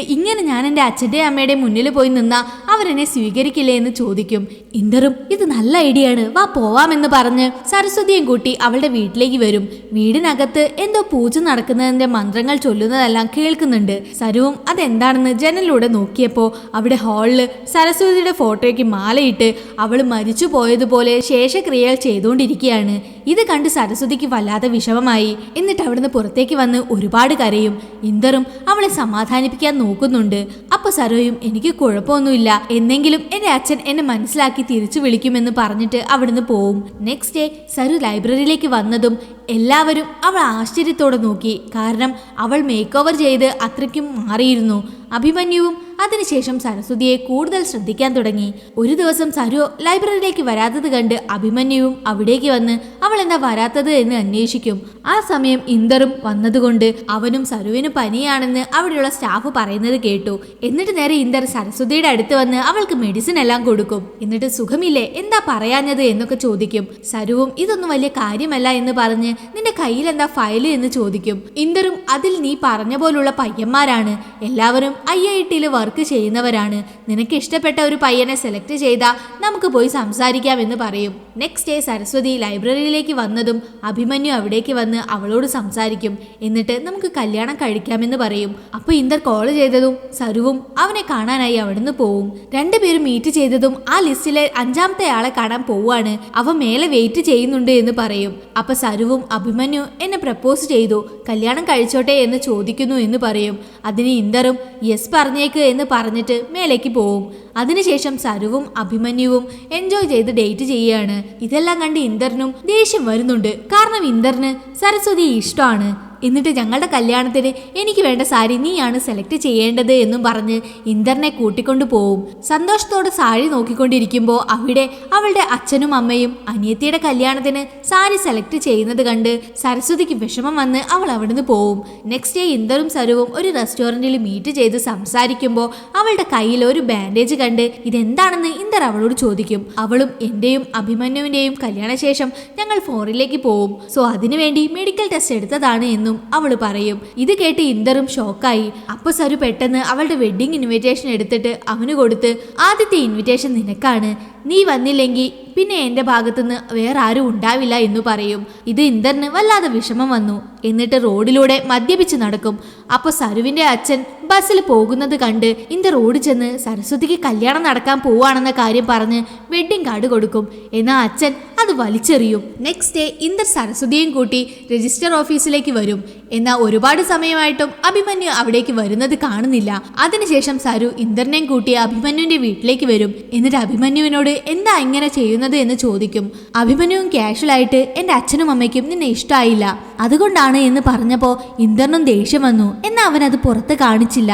Speaker 1: ഇങ്ങനെ ഞാൻ എൻ്റെ അച്ഛൻ്റെയും അമ്മയുടെയും മുന്നിൽ പോയി നിന്നാ അവരെന്നെ സ്വീകരിക്കില്ലേ എന്ന് ചോദിക്കും. ഇന്ദറും ഇത് നല്ല ഐഡിയ ആണ്, വാ പോവാമെന്ന് പറഞ്ഞ് സരസ്വതിയും കൂട്ടി അവളുടെ വീട്ടിലേക്ക് വരും. വീടിനകത്ത് എന്തോ പൂജ നടക്കുന്നതിന്റെ മന്ത്രങ്ങൾ ചൊല്ലുന്നതെല്ലാം കേൾക്കുന്നുണ്ട്. സരുവും അതെന്താണെന്ന് ജനലിലൂടെ നോക്കിയപ്പോൾ അവിടെ ഹാളില് സരസ്വതിയുടെ ഫോട്ടോയ്ക്ക് മാലയിട്ട് അവൾ മരിച്ചു പോയതുപോലെ ശേഷക്രിയകൾ ചെയ്തുകൊണ്ടിരിക്കുകയാണ്. ഇത് കണ്ട് സരസ്വതിക്ക് വല്ലാതെ വിഷമമായി. എന്നിട്ട് അവിടുന്ന് പുറത്തേക്ക് വന്ന് ഒരുപാട് കരയും. ഇന്ദറും അവളെ സമാധാനിപ്പിക്കാൻ നോക്കുന്നുണ്ട്. അപ്പൊ സരുവും എനിക്ക് കുഴപ്പമൊന്നുമില്ല, എന്നെങ്കിലും എന്റെ അച്ഛൻ എന്നെ മനസ്സിലാക്കി തിരിച്ചു വിളിക്കുമെന്ന് പറഞ്ഞിട്ട് അവിടുന്ന് പോവും. നെക്സ്റ്റ് ഡേ സരു ലൈബ്രറിയിലേക്ക് വന്നതും എല്ലാവരും അവൾ ആശ്ചര്യത്തോടെ നോക്കി. കാരണം അവൾ മേക്ക് ഓവർ ചെയ്ത് അത്രയ്ക്കും മാറിയിരുന്നു. അഭിമന്യുവും അതിനുശേഷം സരസ്വതിയെ കൂടുതൽ ശ്രദ്ധിക്കാൻ തുടങ്ങി. ഒരു ദിവസം സരു ലൈബ്രറിയിലേക്ക് വരാത്തത് കണ്ട് അഭിമന്യുവും അവിടേക്ക് വന്ന് അവൾ എന്താ വരാത്തത് എന്ന് അന്വേഷിക്കും. ആ സമയം ഇന്ദറും വന്നതുകൊണ്ട് അവനും സരുവിന് പനിയാണെന്ന് അവിടെയുള്ള സ്റ്റാഫ് പറയുന്നത് കേട്ടു. എന്നിട്ട് നേരെ ഇന്ദർ സരസ്വതിയുടെ അടുത്ത് വന്ന് അവൾക്ക് മെഡിസിൻ എല്ലാം കൊടുക്കും. എന്നിട്ട് സുഖമില്ലേ, എന്താ പറയാഞ്ഞത് എന്നൊക്കെ ചോദിക്കും. സരുവും ഇതൊന്നും വലിയ കാര്യമല്ല എന്ന് പറഞ്ഞ് നിന്റെ കയ്യിൽ എന്താ ഫയല് എന്ന് ചോദിക്കും. ഇന്ദറും അതിൽ നീ പറഞ്ഞ പോലുള്ള പയ്യന്മാരാണ്, എല്ലാവരും IIT-യിൽ വർക്ക് ചെയ്യുന്നവരാണ്. നിനക്ക് ഇഷ്ടപ്പെട്ട ഒരു പയ്യനെ സെലക്ട് ചെയ്താ നമുക്ക് പോയി സംസാരിക്കാം എന്ന് പറയും. നെക്സ്റ്റ് ഡേ സരസ്വതി ലൈബ്രറിയിലേക്ക് വന്നതും അഭിമന്യു അവിടേക്ക് വന്ന് അവളോട് സംസാരിക്കും. എന്നിട്ട് നമുക്ക് കല്യാണം കഴിക്കാമെന്ന് പറയും. അപ്പൊ ഇന്ദർ കോൾ ചെയ്തതും സരുവും അവനെ കാണാനായി അവിടുന്ന് പോവും. രണ്ടുപേരും മീറ്റ് ചെയ്തതും ആ ലിസ്റ്റിലെ 5ാമത്തെ ആളെ കാണാൻ പോവാണ്. അവ മേലെ വെയിറ്റ് ചെയ്യുന്നുണ്ട് എന്ന് പറയും. അപ്പൊ സരുവും അഭിമന്യു എന്നെ പ്രപ്പോസ് ചെയ്തു, കല്യാണം കഴിച്ചോട്ടെ എന്ന് ചോദിക്കുന്നു എന്ന് പറയും. അതിന് ഇന്ദറും യെസ് പറഞ്ഞേക്ക് എന്ന് പറഞ്ഞിട്ട് മേലേക്ക് പോവും. അതിനുശേഷം സരുവും അഭിമന്യുവും എൻജോയ് ചെയ്ത് ഡേറ്റ് ചെയ്യുകയാണ്. ഇതെല്ലാം കണ്ട് ഇന്ദറിനും ദേഷ്യം വരുന്നുണ്ട്. കാരണം ഇന്ദറിന് സരസ്വതി ഇഷ്ടമാണ്. എന്നിട്ട് ഞങ്ങളുടെ കല്യാണത്തിന് എനിക്ക് വേണ്ട സാരി നീയാണ് സെലക്ട് ചെയ്യേണ്ടത് എന്നും പറഞ്ഞ് ഇന്ദറിനെ കൂട്ടിക്കൊണ്ടു പോവും. സന്തോഷത്തോടെ സാരി നോക്കിക്കൊണ്ടിരിക്കുമ്പോൾ അവിടെ അവളുടെ അച്ഛനും അമ്മയും അനിയത്തിയുടെ കല്യാണത്തിന് സാരി സെലക്ട് ചെയ്യുന്നത് കണ്ട് സരസ്വതിക്ക് വിഷമം വന്ന് അവൾ അവിടുന്ന് പോവും. നെക്സ്റ്റ് ഡേ ഇന്ദറും സരുവും ഒരു റെസ്റ്റോറൻറ്റിൽ മീറ്റ് ചെയ്ത് സംസാരിക്കുമ്പോൾ അവളുടെ കയ്യിൽ ഒരു ബാൻഡേജ് കണ്ട് ഇതെന്താണെന്ന് ഇന്ദർ അവളോട് ചോദിക്കും. അവളും എന്റെയും അഭിമന്യുവിന്റെയും കല്യാണശേഷം ഞങ്ങൾ ഫോറിനിലേക്ക് പോവും, സോ അതിനുവേണ്ടി മെഡിക്കൽ ടെസ്റ്റ് എടുത്തതാണ് എന്നും അവള് പറയും. ഇത് കേട്ട് ഇന്ദറും ഷോക്കായി. അപ്പൊ സരു പെട്ടെന്ന് അവളുടെ വെഡിങ് ഇൻവിറ്റേഷൻ എടുത്തിട്ട് അവന് കൊടുത്ത് ആദ്യത്തെ ഇൻവിറ്റേഷൻ നിനക്കാണ്, നീ വന്നില്ലെങ്കിൽ പിന്നെ എൻ്റെ ഭാഗത്തുനിന്ന് വേറെ ആരും ഉണ്ടാവില്ല എന്ന് പറയും. ഇത് ഇന്ദറിന് വല്ലാതെ വിഷമം വന്നു. എന്നിട്ട് റോഡിലൂടെ മദ്യപിച്ച് നടക്കും. അപ്പൊ സരുവിന്റെ അച്ഛൻ ബസ്സിൽ പോകുന്നത് കണ്ട് ഇന്ദർ ഓടിച്ചെന്ന് സരസ്വതിക്ക് കല്യാണം നടക്കാൻ പോവാണെന്ന കാര്യം പറഞ്ഞ് വെഡിങ് കാർഡ് കൊടുക്കും. എന്നാൽ അച്ഛൻ അത് വലിച്ചെറിയും. നെക്സ്റ്റ് ഡേ ഇന്ദർ സരസ്വതിയും കൂട്ടി രജിസ്റ്റർ ഓഫീസിലേക്ക് വരും. എന്നാൽ ഒരുപാട് സമയമായിട്ടും അഭിമന്യു അവിടേക്ക് വരുന്നത് കാണുന്നില്ല. അതിനുശേഷം സരു ഇന്ദറിനെയും കൂട്ടി അഭിമന്യുവിന്റെ വീട്ടിലേക്ക് വരും. എന്നിട്ട് അഭിമന്യുവിനോട് എന്താ ഇങ്ങനെ ചെയ്യുന്നത് എന്ന് ചോദിക്കും. അഭിമന്യുവും കാഷ്വലായിട്ട് എന്റെ അച്ഛനും അമ്മയ്ക്കും നിന്നെ ഇഷ്ടമായില്ല, അതുകൊണ്ടാണ് എന്ന് പറഞ്ഞപ്പോ ഇന്ദറിനും ദേഷ്യം വന്നു. എന്നാൽ അവൻ അത് പുറത്ത് കാണിച്ചില്ല.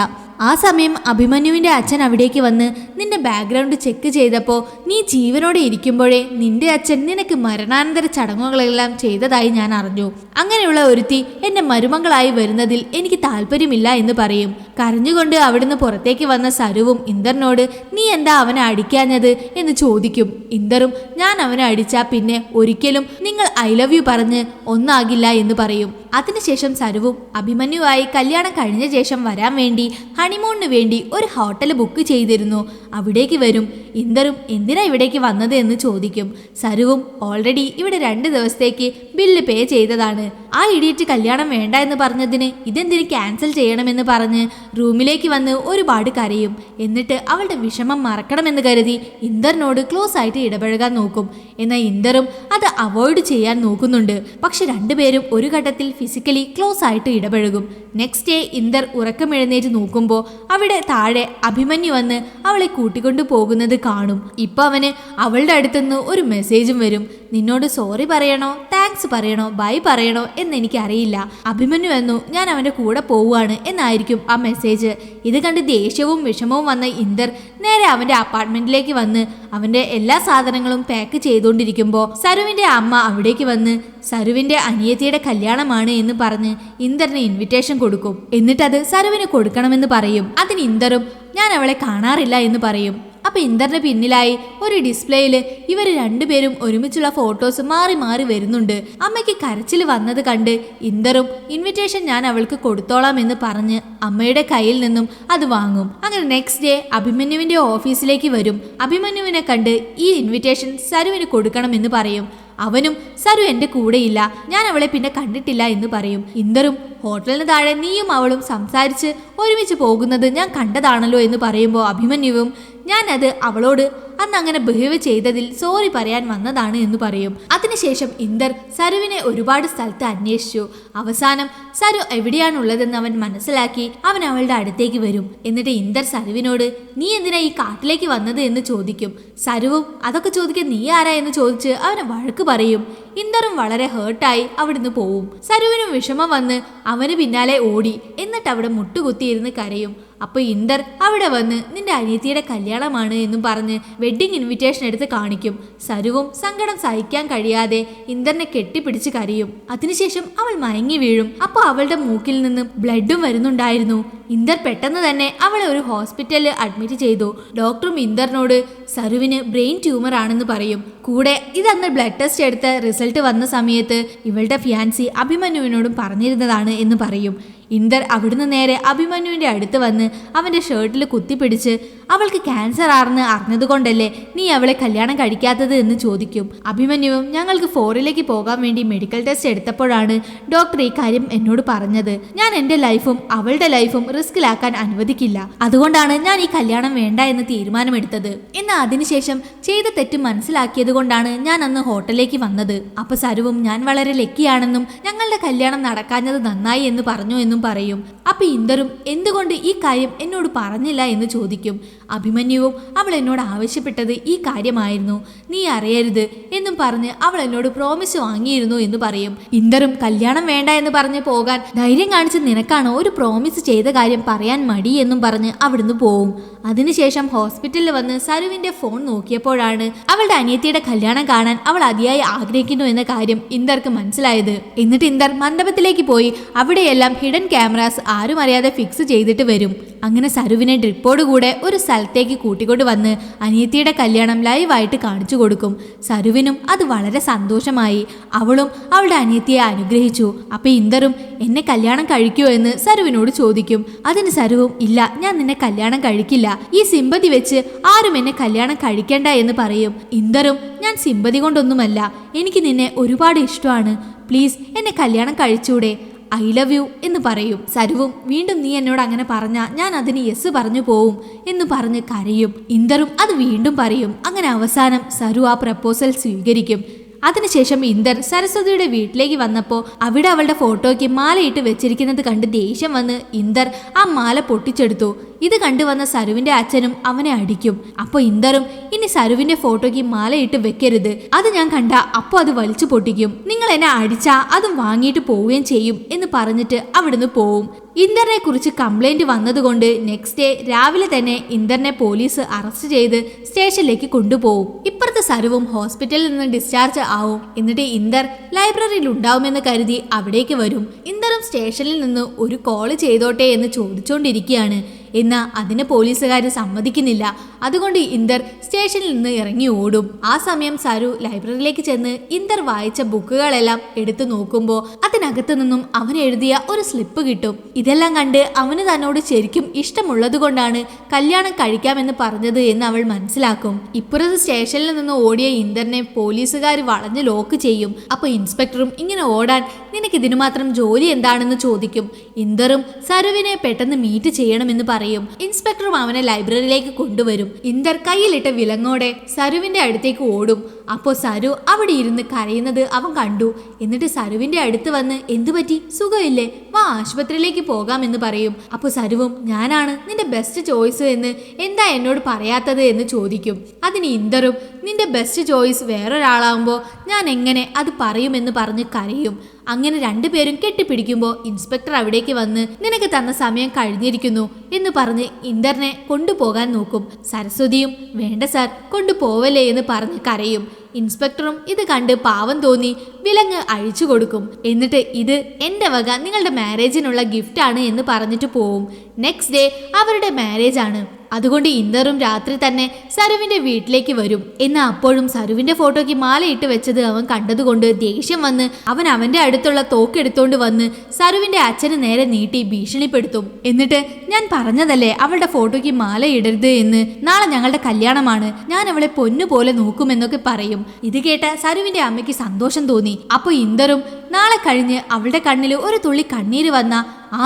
Speaker 1: ആ സമയം അഭിമന്യുവിന്റെ അച്ഛൻ അവിടേക്ക് വന്ന് നിന്റെ ബാക്ക്ഗ്രൗണ്ട് ചെക്ക് ചെയ്തപ്പോൾ നീ ജീവനോടെ ഇരിക്കുമ്പോഴേ നിന്റെ അച്ഛൻ നിനക്ക് മരണാനന്തര ചടങ്ങുകളെല്ലാം ചെയ്തതായി ഞാൻ അറിഞ്ഞു. അങ്ങനെയുള്ള ഒരുത്തി എന്റെ മരുമകളായി വരുന്നതിൽ എനിക്ക് താല്പര്യമില്ല എന്ന് പറയും. കരഞ്ഞുകൊണ്ട് അവിടുന്ന് പുറത്തേക്ക് വന്ന സരുവും ഇന്ദറിനോട് നീ എന്താ അവനെ അടിക്കാഞ്ഞത് എന്ന് ചോദിക്കും. ഇന്ദറും ഞാൻ അവനെ അടിച്ചാ പിന്നെ ഒരിക്കലും നിങ്ങൾ ഐ ലവ് യു പറഞ്ഞ് ഒന്നാകില്ല എന്ന് പറയും. അതിനുശേഷം സരുവും അഭിമന്യുവായി കല്യാണം കഴിഞ്ഞ ശേഷം വരാൻ വേണ്ടി ഹണിമൂണിന് വേണ്ടി ഒരു ഹോട്ടൽ ബുക്ക് ചെയ്തിരുന്നു. അവിടേക്ക് വരും. ഇന്ദറും എന്തിനാ ഇവിടേക്ക് വന്നത് എന്ന് ചോദിക്കും. സരുവും ഓൾറെഡി ഇവിടെ 2 ദിവസത്തേക്ക് ബില്ല് പേ ചെയ്തതാണ്. ആ ഇഡിയറ്റ് കല്യാണം വേണ്ട എന്ന് പറഞ്ഞതിന് ഇതെന്തിന് ക്യാൻസൽ ചെയ്യണമെന്ന് പറഞ്ഞ് റൂമിലേക്ക് വന്ന് ഒരുപാട് കരയും. എന്നിട്ട് അവളുടെ വിഷമം മറക്കണമെന്ന് കരുതി ഇന്ദറിനോട് ക്ലോസ് ആയിട്ട് ഇടപഴകാൻ നോക്കും. എന്നാൽ ഇന്ദറും അത് അവോയ്ഡ് ചെയ്യാൻ നോക്കുന്നുണ്ട്. പക്ഷെ രണ്ടുപേരും ഒരു ഘട്ടത്തിൽ ഫിസിക്കലി ക്ലോസ് ആയിട്ട് ഇടപഴകും. നെക്സ്റ്റ് ഡേ ഇന്ദർ ഉറക്കമെഴുന്നേറ്റ് നോക്കുമ്പോൾ അവിടെ താഴെ അഭിമന്യു വന്ന് അവളെ കൂട്ടിക്കൊണ്ടു പോകുന്നത് കാണും. ഇപ്പൊ അവന് അവളുടെ അടുത്തുനിന്ന് ഒരു മെസ്സേജും വരും. നിന്നോട് സോറി പറയണോ താങ്ക്സ് പറയണോ ബൈ പറയണോ എന്നെനിക്കറിയില്ല, അഭിമന്യു എന്നു ഞാൻ അവൻ്റെ കൂടെ പോവുകയാണ് എന്നായിരിക്കും ആ മെസ്സേജ്. ഇത് കണ്ട് ദേഷ്യവും വിഷമവും വന്ന ഇന്ദർ നേരെ അവൻ്റെ അപ്പാർട്ട്മെന്റിലേക്ക് വന്ന് അവൻ്റെ എല്ലാ സാധനങ്ങളും പാക്ക് ചെയ്തുകൊണ്ടിരിക്കുമ്പോൾ സരുവിൻ്റെ അമ്മ അവിടേക്ക് വന്ന് സരുവിൻ്റെ അനിയത്തിയുടെ കല്യാണമാണ് എന്ന് പറഞ്ഞ് ഇന്ദറിന് ഇൻവിറ്റേഷൻ കൊടുക്കും. എന്നിട്ടത് സരുവിന് കൊടുക്കണമെന്ന് പറയും. അതിന് ഇന്ദറും ഞാൻ അവളെ കാണാറില്ല എന്ന് പറയും. അപ്പൊ ഇന്ദറിന്റെ പിന്നിലായി ഒരു ഡിസ്പ്ലേയിൽ ഇവർ രണ്ടുപേരും ഒരുമിച്ചുള്ള ഫോട്ടോസ് മാറി മാറി വരുന്നുണ്ട്. അമ്മയ്ക്ക് കരച്ചിൽ വന്നത് കണ്ട് ഇന്ദറും ഇൻവിറ്റേഷൻ ഞാൻ അവൾക്ക് കൊടുത്തോളാം എന്ന് പറഞ്ഞ് അമ്മയുടെ കയ്യിൽ നിന്നും അത് വാങ്ങും. അങ്ങനെ നെക്സ്റ്റ് ഡേ അഭിമന്യുവിന്റെ ഓഫീസിലേക്ക് വരും. അഭിമന്യുവിനെ കണ്ട് ഈ ഇൻവിറ്റേഷൻ സരുവിന് കൊടുക്കണമെന്ന് പറയും. അവനും സരു എന്റെ കൂടെയില്ല, ഞാൻ അവളെ പിന്നെ കണ്ടിട്ടില്ല എന്ന് പറയും. ഇന്ദറും ഹോട്ടലിന് താഴെ നീയും അവളും സംസാരിച്ച് ഒരുമിച്ച് പോകുന്നത് ഞാൻ കണ്ടതാണല്ലോ എന്ന് പറയുമ്പോൾ അഭിമന്യുവും ഞാനത് അവളോട് അന്ന് അങ്ങനെ ബിഹേവ് ചെയ്തതിൽ സോറി പറയാൻ വന്നതാണ് എന്ന് പറയും. അതിനുശേഷം ഇന്ദർ സരുവിനെ ഒരുപാട് സ്ഥലത്ത് അന്വേഷിച്ചു. അവസാനം സരു എവിടെയാണുള്ളതെന്ന് അവൻ മനസ്സിലാക്കി അവൻ അവളുടെ അടുത്തേക്ക് വരും. എന്നിട്ട് ഇന്ദർ സരുവിനോട് നീ എന്തിനാ ഈ കാട്ടിലേക്ക് വന്നത് എന്ന് ചോദിക്കും. സരുവും അതൊക്കെ ചോദിക്കാൻ നീ ആരാ എന്ന് ചോദിച്ച് അവനെ വഴക്ക് പറയും. ഇന്ദറും വളരെ ഹേർട്ടായി അവിടുന്ന് പോവും. സരുവിനും വിഷമം വന്ന് അവന് പിന്നാലെ ഓടി. എന്നിട്ട് അവിടെ മുട്ടുകുത്തിയിരുന്ന് കരയും. അപ്പൊ ഇന്ദർ അവിടെ വന്ന് നിന്റെ അനിയത്തിയുടെ കല്യാണമാണ് എന്നും പറഞ്ഞ് വെഡിങ് ഇൻവിറ്റേഷൻ എടുത്ത് കാണിക്കും. സരുവും സങ്കടം സഹിക്കാൻ കഴിയാതെ ഇന്ദറിനെ കെട്ടിപ്പിടിച്ച് കരയും. അതിനുശേഷം അവൾ മയങ്ങി വീഴും. അപ്പോൾ അവളുടെ മൂക്കിൽ നിന്ന് ബ്ലഡും വരുന്നുണ്ടായിരുന്നു. ഇന്ദർ പെട്ടെന്ന് തന്നെ അവളെ ഒരു ഹോസ്പിറ്റലിൽ അഡ്മിറ്റ് ചെയ്തു. ഡോക്ടറും ഇന്ദറിനോട് സരുവിന് ബ്രെയിൻ ട്യൂമർ ആണെന്ന് പറയും. കൂടെ ഇതന്ന് ബ്ലഡ് ടെസ്റ്റ് എടുത്ത് റിസൾട്ട് വന്ന സമയത്ത് ഇവളുടെ ഫിയാൻസി അഭിമന്യുവിനോടും പറഞ്ഞിരുന്നതാണ് എന്ന് പറയും. ഇന്ദർ അവിടുന്ന് നേരെ അഭിമന്യുവിന്റെ അടുത്ത് വന്ന് അവന്റെ ഷർട്ടിൽ കുത്തിപ്പിടിച്ച് അവൾക്ക് ക്യാൻസർ ആണെന്ന് അറിഞ്ഞതുകൊണ്ടല്ലേ നീ അവളെ കല്യാണം കഴിക്കാത്തത് എന്ന് ചോദിക്കും. അഭിമന്യുവും ഞങ്ങൾക്ക് ഫോറിലേക്ക് പോകാൻ വേണ്ടി മെഡിക്കൽ ടെസ്റ്റ് എടുത്തപ്പോഴാണ് ഡോക്ടർ ഈ കാര്യം എന്നോട് പറഞ്ഞത്. ഞാൻ എൻ്റെ ലൈഫും അവളുടെ ലൈഫും റിസ്കിലാക്കാൻ അനുവദിക്കില്ല, അതുകൊണ്ടാണ് ഞാൻ ഈ കല്യാണം വേണ്ട എന്ന് തീരുമാനമെടുത്തത്. എന്നാൽ അതിനുശേഷം ചെയ്ത തെറ്റ് മനസ്സിലാക്കിയത് കൊണ്ടാണ് ഞാൻ അന്ന് ഹോട്ടലിലേക്ക് വന്നത്. അപ്പൊ സരുവും ഞാൻ വളരെ ലക്കിയാണെന്നും ഞങ്ങളുടെ കല്യാണം നടക്കാഞ്ഞത് നന്നായി എന്ന് പറഞ്ഞു എന്നും പറയും. അപ്പൊ ഇന്ദറും എന്തുകൊണ്ട് ഈ കാര്യം എന്നോട് പറഞ്ഞില്ല എന്ന് ചോദിക്കും. അഭിമന്യുവും അവൾ എന്നോട് ആവശ്യപ്പെട്ടത് ഈ കാര്യമായിരുന്നു, നീ അറിയരുത് എന്നും പറഞ്ഞ് അവൾ എന്നോട് പ്രോമിസ് വാങ്ങിയിരുന്നു എന്ന് പറയും. ഇന്ദറും കല്യാണം വേണ്ട എന്ന് പറഞ്ഞ് പോകാൻ ധൈര്യം കാണിച്ച് നിനക്കാണോ ഒരു പ്രോമിസ് ചെയ്ത കാര്യം പറയാൻ മടി എന്നും പറഞ്ഞ് അവിടുന്ന് പോവും. അതിനുശേഷം ഹോസ്പിറ്റലിൽ വന്ന് സരുവിന്റെ ഫോൺ നോക്കിയപ്പോഴാണ് അവളുടെ അനിയത്തിയുടെ കല്യാണം കാണാൻ അവൾ അതിയായി ആഗ്രഹിക്കുന്നു എന്ന കാര്യം ഇന്ദർക്ക് മനസ്സിലായത്. എന്നിട്ട് ഇന്ദർ മണ്ഡപത്തിലേക്ക് പോയി അവിടെയെല്ലാം ഹിഡൻ ക്യാമറാസ് ആരും അറിയാതെ ഫിക്സ് ചെയ്തിട്ട് വരും. അങ്ങനെ സരുവിനെ ഡ്രിപ്പോടുകൂടെ ഒരു സ്ഥലത്തേക്ക് കൂട്ടിക്കൊണ്ട് വന്ന് അനിയത്തിയുടെ കല്യാണം ലൈവായിട്ട് കാണിച്ചു കൊടുക്കും. സരുവിനും അത് വളരെ സന്തോഷമായി. അവളും അവളുടെ അനിയത്തിയെ അനുഗ്രഹിച്ചു. അപ്പൊ ഇന്ദറും എന്നെ കല്യാണം കഴിക്കുമോ എന്ന് സരുവിനോട് ചോദിക്കും. അതിന് സരുവും ഇല്ല, ഞാൻ നിന്നെ കല്യാണം കഴിക്കില്ല, ഈ സിമ്പതി വെച്ച് ആരും എന്നെ കല്യാണം കഴിക്കണ്ട എന്ന് പറയും. ഇന്ദറും ഞാൻ സിമ്പതി കൊണ്ടൊന്നുമല്ല, എനിക്ക് നിന്നെ ഒരുപാട് ഇഷ്ടമാണ്, പ്ലീസ് എന്നെ കല്യാണം കഴിച്ചൂടെ, ഐ ലവ് യു എന്ന് പറയും. സരുവും വീണ്ടും നീ എന്നോട് അങ്ങനെ പറഞ്ഞാ ഞാൻ അതിന് യെസ് പറഞ്ഞു പോവും എന്ന് പറഞ്ഞ് കരയും. ഇന്ദറും അത് വീണ്ടും പറയും. അങ്ങനെ അവസാനം സരു ആ പ്രപ്പോസൽ സ്വീകരിക്കും. അതിനുശേഷം ഇന്ദർ സരസ്വതിയുടെ വീട്ടിലേക്ക് വന്നപ്പോൾ അവിടെ അവളുടെ ഫോട്ടോയ്ക്ക് മാലയിട്ട് വെച്ചിരിക്കുന്നത് കണ്ട് ദേഷ്യം വന്ന് ഇന്ദർ ആ മാല പൊട്ടിച്ചെടുത്തു. ഇത് കണ്ടുവന്ന സരുവിന്റെ അച്ഛനും അവനെ അടിക്കും. അപ്പോൾ ഇന്ദറും ഇനി സരുവിന്റെ ഫോട്ടോയ്ക്ക് മാലയിട്ട് വെക്കരുത്, അത് ഞാൻ കണ്ട അപ്പോൾ അത് വലിച്ചു പൊട്ടിക്കും, നിങ്ങൾ എന്നെ അടിച്ചാ അതും വാങ്ങിയിട്ട് പോവുകയും ചെയ്യും എന്ന് പറഞ്ഞിട്ട് അവിടുന്ന് പോവും. ഇന്ദറിനെ കുറിച്ച് കംപ്ലൈന്റ് വന്നതുകൊണ്ട് നെക്സ്റ്റ് ഡേ രാവിലെ തന്നെ ഇന്ദറിനെ പോലീസ് അറസ്റ്റ് ചെയ്ത് സ്റ്റേഷനിലേക്ക് കൊണ്ടുപോകും. ഇപ്പുറത്തെ സരുവും ഹോസ്പിറ്റലിൽ നിന്ന് ഡിസ്ചാർജ് ആവും. എന്നിട്ട് ഇന്ദർ ലൈബ്രറിയിൽ ഉണ്ടാവുമെന്ന് കരുതി അവിടേക്ക് വരും. ഇന്ദറും സ്റ്റേഷനിൽ നിന്ന് ഒരു കോള് ചെയ്തോട്ടെ എന്ന് ചോദിച്ചുകൊണ്ടിരിക്കുകയാണ്. എന്നാൽ അതിന് പോലീസുകാർ സമ്മതിക്കുന്നില്ല. അതുകൊണ്ട് ഇന്ദർ സ്റ്റേഷനിൽ നിന്ന് ഇറങ്ങി ഓടും. ആ സമയം സരു ലൈബ്രറിയിലേക്ക് ചെന്ന് ഇന്ദർ വായിച്ച ബുക്കുകളെല്ലാം എടുത്തു നോക്കുമ്പോൾ അതിനകത്തു നിന്നും അവൻ എഴുതിയ ഒരു സ്ലിപ്പ് കിട്ടും. ഇതെല്ലാം കണ്ട് അവന് തന്നോട് ശരിക്കും ഇഷ്ടമുള്ളത് കൊണ്ടാണ് കല്യാണം കഴിക്കാമെന്ന് പറഞ്ഞത് എന്ന് അവൾ മനസ്സിലാക്കും. ഇപ്പുറത്ത് സ്റ്റേഷനിൽ നിന്ന് ഓടിയ ഇന്ദറിനെ പോലീസുകാർ വളഞ്ഞ് ലോക്ക് ചെയ്യും. അപ്പൊ ഇൻസ്പെക്ടറും ഇങ്ങനെ ഓടാൻ നിനക്ക് ഇതിനു മാത്രം ജോലി എന്താണെന്ന് ചോദിക്കും. ഇന്ദറും സരുവിനെ പെട്ടെന്ന് മീറ്റ് ചെയ്യണമെന്ന് പറയും. ഇൻസ്പെക്ടറും അവനെ ലൈബ്രറിയിലേക്ക് കൊണ്ടുവരും. ഇന്ദർ കയ്യിലിട്ട വിലങ്ങോടെ സരുവിന്റെ അടുത്തേക്ക് ഓടും. അപ്പോൾ സരു അവിടെ ഇരുന്ന് കരയുന്നത് അവൻ കണ്ടു. എന്നിട്ട് സരുവിന്റെ അടുത്ത് വന്ന് എന്തു പറ്റി, സുഖമില്ലേ, വാ ആശുപത്രിയിലേക്ക് പോകാമെന്ന് പറയും. അപ്പോൾ സരുവും ഞാനാണ് നിന്റെ ബെസ്റ്റ് ചോയ്സ് എന്ന് എന്താ എന്നോട് പറയാത്തത് എന്ന് ചോദിക്കും. അതിന് ഇന്ദറും നിന്റെ ബെസ്റ്റ് ചോയ്സ് വേറൊരാളാവുമ്പോൾ ഞാൻ എങ്ങനെ അത് പറയുമെന്ന് പറഞ്ഞ് കരയും. അങ്ങനെ രണ്ടുപേരും കെട്ടിപ്പിടിക്കുമ്പോൾ ഇൻസ്പെക്ടർ അവിടേക്ക് വന്ന് നിനക്ക് തന്ന സമയം കഴിഞ്ഞിരിക്കുന്നു എന്ന് പറഞ്ഞ് ഇന്ദറിനെ കൊണ്ടുപോകാൻ നോക്കും. സരസ്വതിയും വേണ്ട സാർ കൊണ്ടുപോവല്ലേ എന്ന് പറഞ്ഞ് കരയും. ഇൻസ്പെക്ടറും ഇത് കണ്ട് പാവം തോന്നി വിലങ്ങ് അഴിച്ചു കൊടുക്കും. എന്നിട്ട് ഇത് എൻ്റെ വക നിങ്ങളുടെ മാരേജിനുള്ള ഗിഫ്റ്റ് ആണ് എന്ന് പറഞ്ഞിട്ട് പോവും. നെക്സ്റ്റ് ഡേ അവരുടെ മാരേജ് ആണ്. അതുകൊണ്ട് ഇന്ദറും രാത്രി തന്നെ സരുവിന്റെ വീട്ടിലേക്ക് വരും. എന്നാൽ അപ്പോഴും സരുവിന്റെ ഫോട്ടോയ്ക്ക് മാലയിട്ട് വെച്ചത് അവൻ കണ്ടതുകൊണ്ട് ദേഷ്യം വന്ന് അവൻ അവന്റെ അടുത്തുള്ള തോക്കെടുത്തോണ്ട് വന്ന് സരുവിന്റെ അച്ഛന് നേരെ നീട്ടി ഭീഷണിപ്പെടുത്തും. എന്നിട്ട് ഞാൻ പറഞ്ഞതല്ലേ അവളുടെ ഫോട്ടോയ്ക്ക് മാല ഇടരുത് എന്ന്, നാളെ ഞങ്ങളുടെ കല്യാണമാണ്, ഞാൻ അവളെ പൊന്നുപോലെ നോക്കുമെന്നൊക്കെ പറയും. ഇത് കേട്ട സരുവിന്റെ അമ്മയ്ക്ക് സന്തോഷം തോന്നി. അപ്പൊ ഇന്ദറും നാളെ കഴിഞ്ഞ് അവളുടെ കണ്ണിൽ ഒരു തുള്ളി കണ്ണീര് വന്ന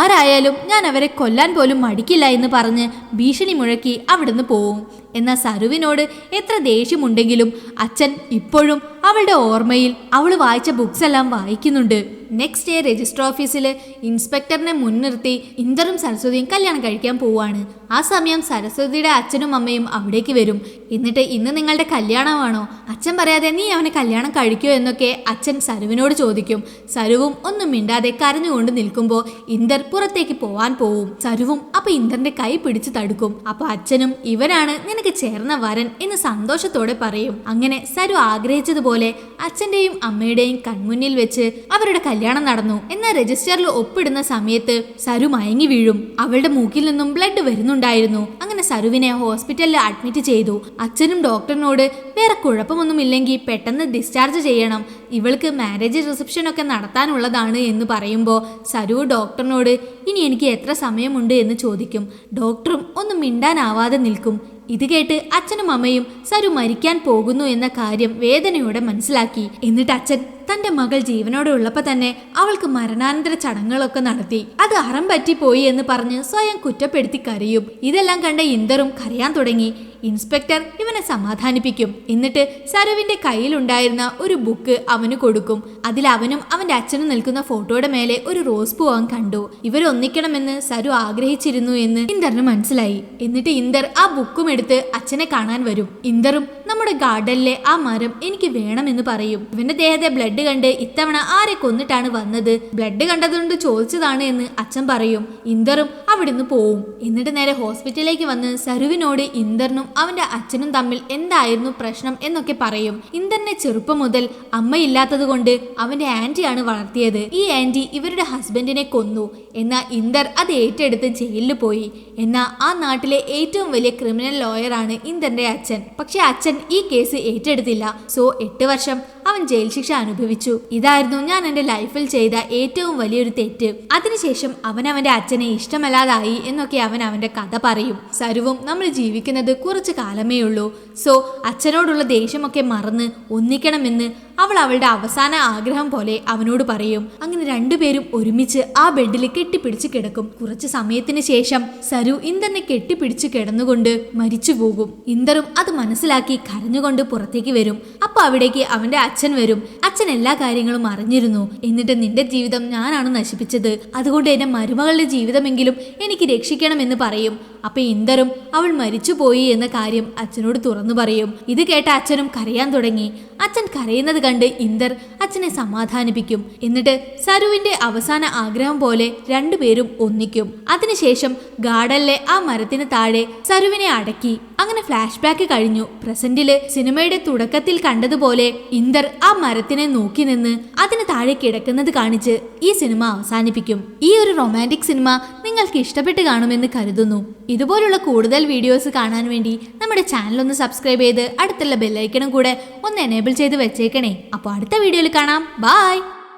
Speaker 1: ആരായാലും ഞാൻ അവരെ കൊല്ലാൻ പോലും മടിക്കില്ല എന്ന് പറഞ്ഞ് ഭീഷണി മുഴക്കി അവിടുന്ന് പോവും. എന്നാൽ സരുവിനോട് എത്ര ദേഷ്യമുണ്ടെങ്കിലും അച്ഛൻ ഇപ്പോഴും അവളുടെ ഓർമ്മയിൽ അവൾ വായിച്ച ബുക്സ് എല്ലാം വായിക്കുന്നുണ്ട്. നെക്സ്റ്റ് ഡേ രജിസ്റ്റർ ഓഫീസിൽ ഇൻസ്പെക്ടറിനെ മുൻനിർത്തി ഇന്ദറും സരസ്വതിയും കല്യാണം കഴിക്കാൻ പോവാണ്. ആ സമയം സരസ്വതിയുടെ അച്ഛനും അമ്മയും അവിടേക്ക് വരും. എന്നിട്ട് ഇന്ന് നിങ്ങളുടെ കല്യാണമാണോ, അച്ഛൻ പറയാതെ നീ അവനെ കല്യാണം കഴിക്കോ എന്നൊക്കെ അച്ഛൻ സരുവിനോട് ചോദിക്കും. സരുവും ഒന്നും മിണ്ടാതെ കരഞ്ഞുകൊണ്ട് നിൽക്കുമ്പോൾ ഇന്ദർ പുറത്തേക്ക് പോവാൻ പോവും. സരുവും അപ്പൊ ഇന്ദറിന്റെ കൈ പിടിച്ചു തടുക്കും. അപ്പൊ അച്ഛനും ഇവരാണ് നിനക്ക് ചേർന്ന വരൻ എന്ന് സന്തോഷത്തോടെ പറയും. അങ്ങനെ സരു ആഗ്രഹിച്ചതുപോലെ അച്ഛന്റെയും അമ്മയുടെയും കൺമുന്നിൽ വെച്ച് അവരുടെ കല്യാണം നടന്നു. എന്നാൽ രജിസ്റ്ററിൽ ഒപ്പിടുന്ന സമയത്ത് സരു മയങ്ങി വീഴും. അവളുടെ മൂക്കിൽ നിന്നും ബ്ലഡ് വരുന്നുണ്ടായിരുന്നു. അങ്ങനെ സരുവിനെ ഹോസ്പിറ്റലിൽ അഡ്മിറ്റ് ചെയ്തു. അച്ഛനും ഡോക്ടറിനോട് വേറെ കുഴപ്പമൊന്നുമില്ലെങ്കിൽ പെട്ടെന്ന് ഡിസ്ചാർജ് ചെയ്യണം, ഇവൾക്ക് മാരേജ് റിസപ്ഷൻ ഒക്കെ നടത്താനുള്ളതാണ് എന്ന് പറയുമ്പോൾ സരു ഡോക്ടറിനോട് ഇനി എനിക്ക് എത്ര സമയമുണ്ട് എന്ന് ചോദിക്കും. ഡോക്ടറും ഒന്നും മിണ്ടാനാവാതെ നിൽക്കും. ഇത് കേട്ട് അച്ഛനും അമ്മയും സരു മരിക്കാൻ പോകുന്നു എന്ന കാര്യം വേദനയോടെ മനസ്സിലാക്കി. എന്നിട്ട് അച്ഛൻ തന്റെ മകൾ ജീവനോടെ ഉള്ളപ്പോ തന്നെ അവൾക്ക് മരണാനന്തര ചടങ്ങുകളൊക്കെ നടത്തി. അത് അറം പറ്റിപ്പോയി എന്ന് പറഞ്ഞ് സ്വയം കുറ്റപ്പെടുത്തി കരയും. ഇതെല്ലാം കണ്ട ഇന്ദറും കരയാൻ തുടങ്ങി. ഇൻസ്പെക്ടർ ഇവനെ സമാധാനിപ്പിക്കും. എന്നിട്ട് സരുവിന്റെ കയ്യിലുണ്ടായിരുന്ന ഒരു ബുക്ക് അവന് കൊടുക്കും. അതിൽ അവനും അവന്റെ അച്ഛനും നിൽക്കുന്ന ഫോട്ടോയുടെ മേലെ ഒരു റോസ് പൂ അവൻ കണ്ടു. ഇവരൊന്നിക്കണമെന്ന് സരു ആഗ്രഹിച്ചിരുന്നു എന്ന് ഇന്ദറിന് മനസ്സിലായി. എന്നിട്ട് ഇന്ദർ ആ ബുക്കും എടുത്ത് അച്ഛനെ കാണാൻ വരും. ഇന്ദറും നമ്മുടെ ഗാർഡനിലെ ആ മരം എനിക്ക് വേണമെന്ന് പറയും. ഇവന്റെ ദേഹത്തെ ബ്ലഡ് കണ്ട് ഇത്തവണ ആരെ കൊന്നിട്ടാണ് വന്നത്, ബ്ലഡ് കണ്ടതുകൊണ്ട് ചോദിച്ചതാണ് എന്ന് അച്ഛൻ പറയും. ഇന്ദറും അവിടുന്ന് പോവും. എന്നിട്ട് നേരെ ഹോസ്പിറ്റലിലേക്ക് വന്ന് സരുവിനോട് ഇന്ദറിനും അവന്റെ അച്ഛനും തമ്മിൽ എന്തായിരുന്നു പ്രശ്നം എന്നൊക്കെ പറയും. ഇന്ദറിനെ ചെറുപ്പം മുതൽ അമ്മയില്ലാത്തത് കൊണ്ട് അവന്റെ ആന്റിയാണ് വളർത്തിയത്. ഈ ആന്റി ഇവരുടെ ഹസ്ബൻഡിനെ കൊന്നു. എന്നാൽ ഇന്ദർ അത് ഏറ്റെടുത്ത് ജയിലിൽ പോയി. എന്നാൽ ആ നാട്ടിലെ ഏറ്റവും വലിയ ക്രിമിനൽ ലോയറാണ് ഇന്ദറിന്റെ അച്ഛൻ. പക്ഷെ അച്ഛൻ ഈ കേസ് ഏറ്റെടുത്തില്ല. സോ 8 വർഷം അവൻ ജയിൽ ശിക്ഷ അനുഭവിച്ചു. ഇതായിരുന്നു ഞാൻ എൻ്റെ ലൈഫിൽ ചെയ്ത ഏറ്റവും വലിയൊരു തെറ്റ്. അതിനുശേഷം അവൻ അവന്റെ അച്ഛനെ ഇഷ്ടമല്ലാതായി എന്നൊക്കെ അവൻ അവന്റെ കഥ പറയും. സരുവും നമ്മൾ ജീവിക്കുന്നത് കുറച്ചു കാലമേ ഉള്ളൂ. സോ അച്ഛനോടുള്ള ദേഷ്യമൊക്കെ മറന്ന് ഒന്നിക്കണമെന്ന് അവൾ അവളുടെ അവസാന ആഗ്രഹം പോലെ അവനോട് പറയും. അങ്ങനെ രണ്ടുപേരും ഒരുമിച്ച് ആ ബെഡിൽ കെട്ടിപ്പിടിച്ച് കിടക്കും. കുറച്ചു സമയത്തിന് ശേഷം സരു ഇന്ദറിനെ കെട്ടിപ്പിടിച്ച് കിടന്നുകൊണ്ട് മരിച്ചു പോകും. ഇന്ദറും അത് മനസ്സിലാക്കി കരഞ്ഞുകൊണ്ട് പുറത്തേക്ക് വരും. അപ്പൊ അവിടേക്ക് അവന്റെ അച്ഛൻ വരും. അച്ഛൻ എല്ലാ കാര്യങ്ങളും അറിഞ്ഞിരുന്നു. എന്നിട്ട് നിന്റെ ജീവിതം ഞാനാണ് നശിപ്പിച്ചത്, അതുകൊണ്ട് എന്റെ മരുമകളുടെ ജീവിതമെങ്കിലും എനിക്ക് രക്ഷിക്കണമെന്ന് പറയും. അപ്പൊ ഇന്ദറും അവൾ മരിച്ചുപോയി എന്ന കാര്യം അച്ഛനോട് തുറന്നു പറയും. ഇത് കേട്ട അച്ഛനും കരയാൻ തുടങ്ങി. അച്ഛൻ കരയുന്നത് കണ്ട് ഇന്ദർ അച്ഛനെ സമാധാനിപ്പിക്കും. എന്നിട്ട് സരുവിന്റെ അവസാന ആഗ്രഹം പോലെ രണ്ടുപേരും ഒന്നിക്കും. അതിനുശേഷം ഗാർഡനിലെ ആ മരത്തിന് താഴെ സരുവിനെ അടക്കി. അങ്ങനെ ഫ്ലാഷ് ബാക്ക് കഴിഞ്ഞു. പ്രസന്റില് സിനിമയുടെ തുടക്കത്തിൽ കണ്ടതുപോലെ ഇന്ദർ ആ മരത്തിനെ നോക്കി നിന്ന് അതിന് താഴെ കിടക്കുന്നത് കാണിച്ച് ഈ സിനിമ അവസാനിപ്പിക്കും. ഈ ഒരു റൊമാൻറ്റിക് സിനിമ നിങ്ങൾക്ക് ഇഷ്ടപ്പെട്ട് കാണുമെന്ന് കരുതുന്നു. ഇതുപോലുള്ള കൂടുതൽ വീഡിയോസ് കാണാൻ വേണ്ടി നമ്മുടെ ചാനൽ ഒന്ന് സബ്സ്ക്രൈബ് ചെയ്ത് അടുത്തുള്ള ബെല്ലൈക്കണും കൂടെ ഒന്ന് എനേബിൾ ചെയ്ത് വെച്ചേക്കണേ. അപ്പോൾ അടുത്ത വീഡിയോയിൽ കാണാം. ബൈ.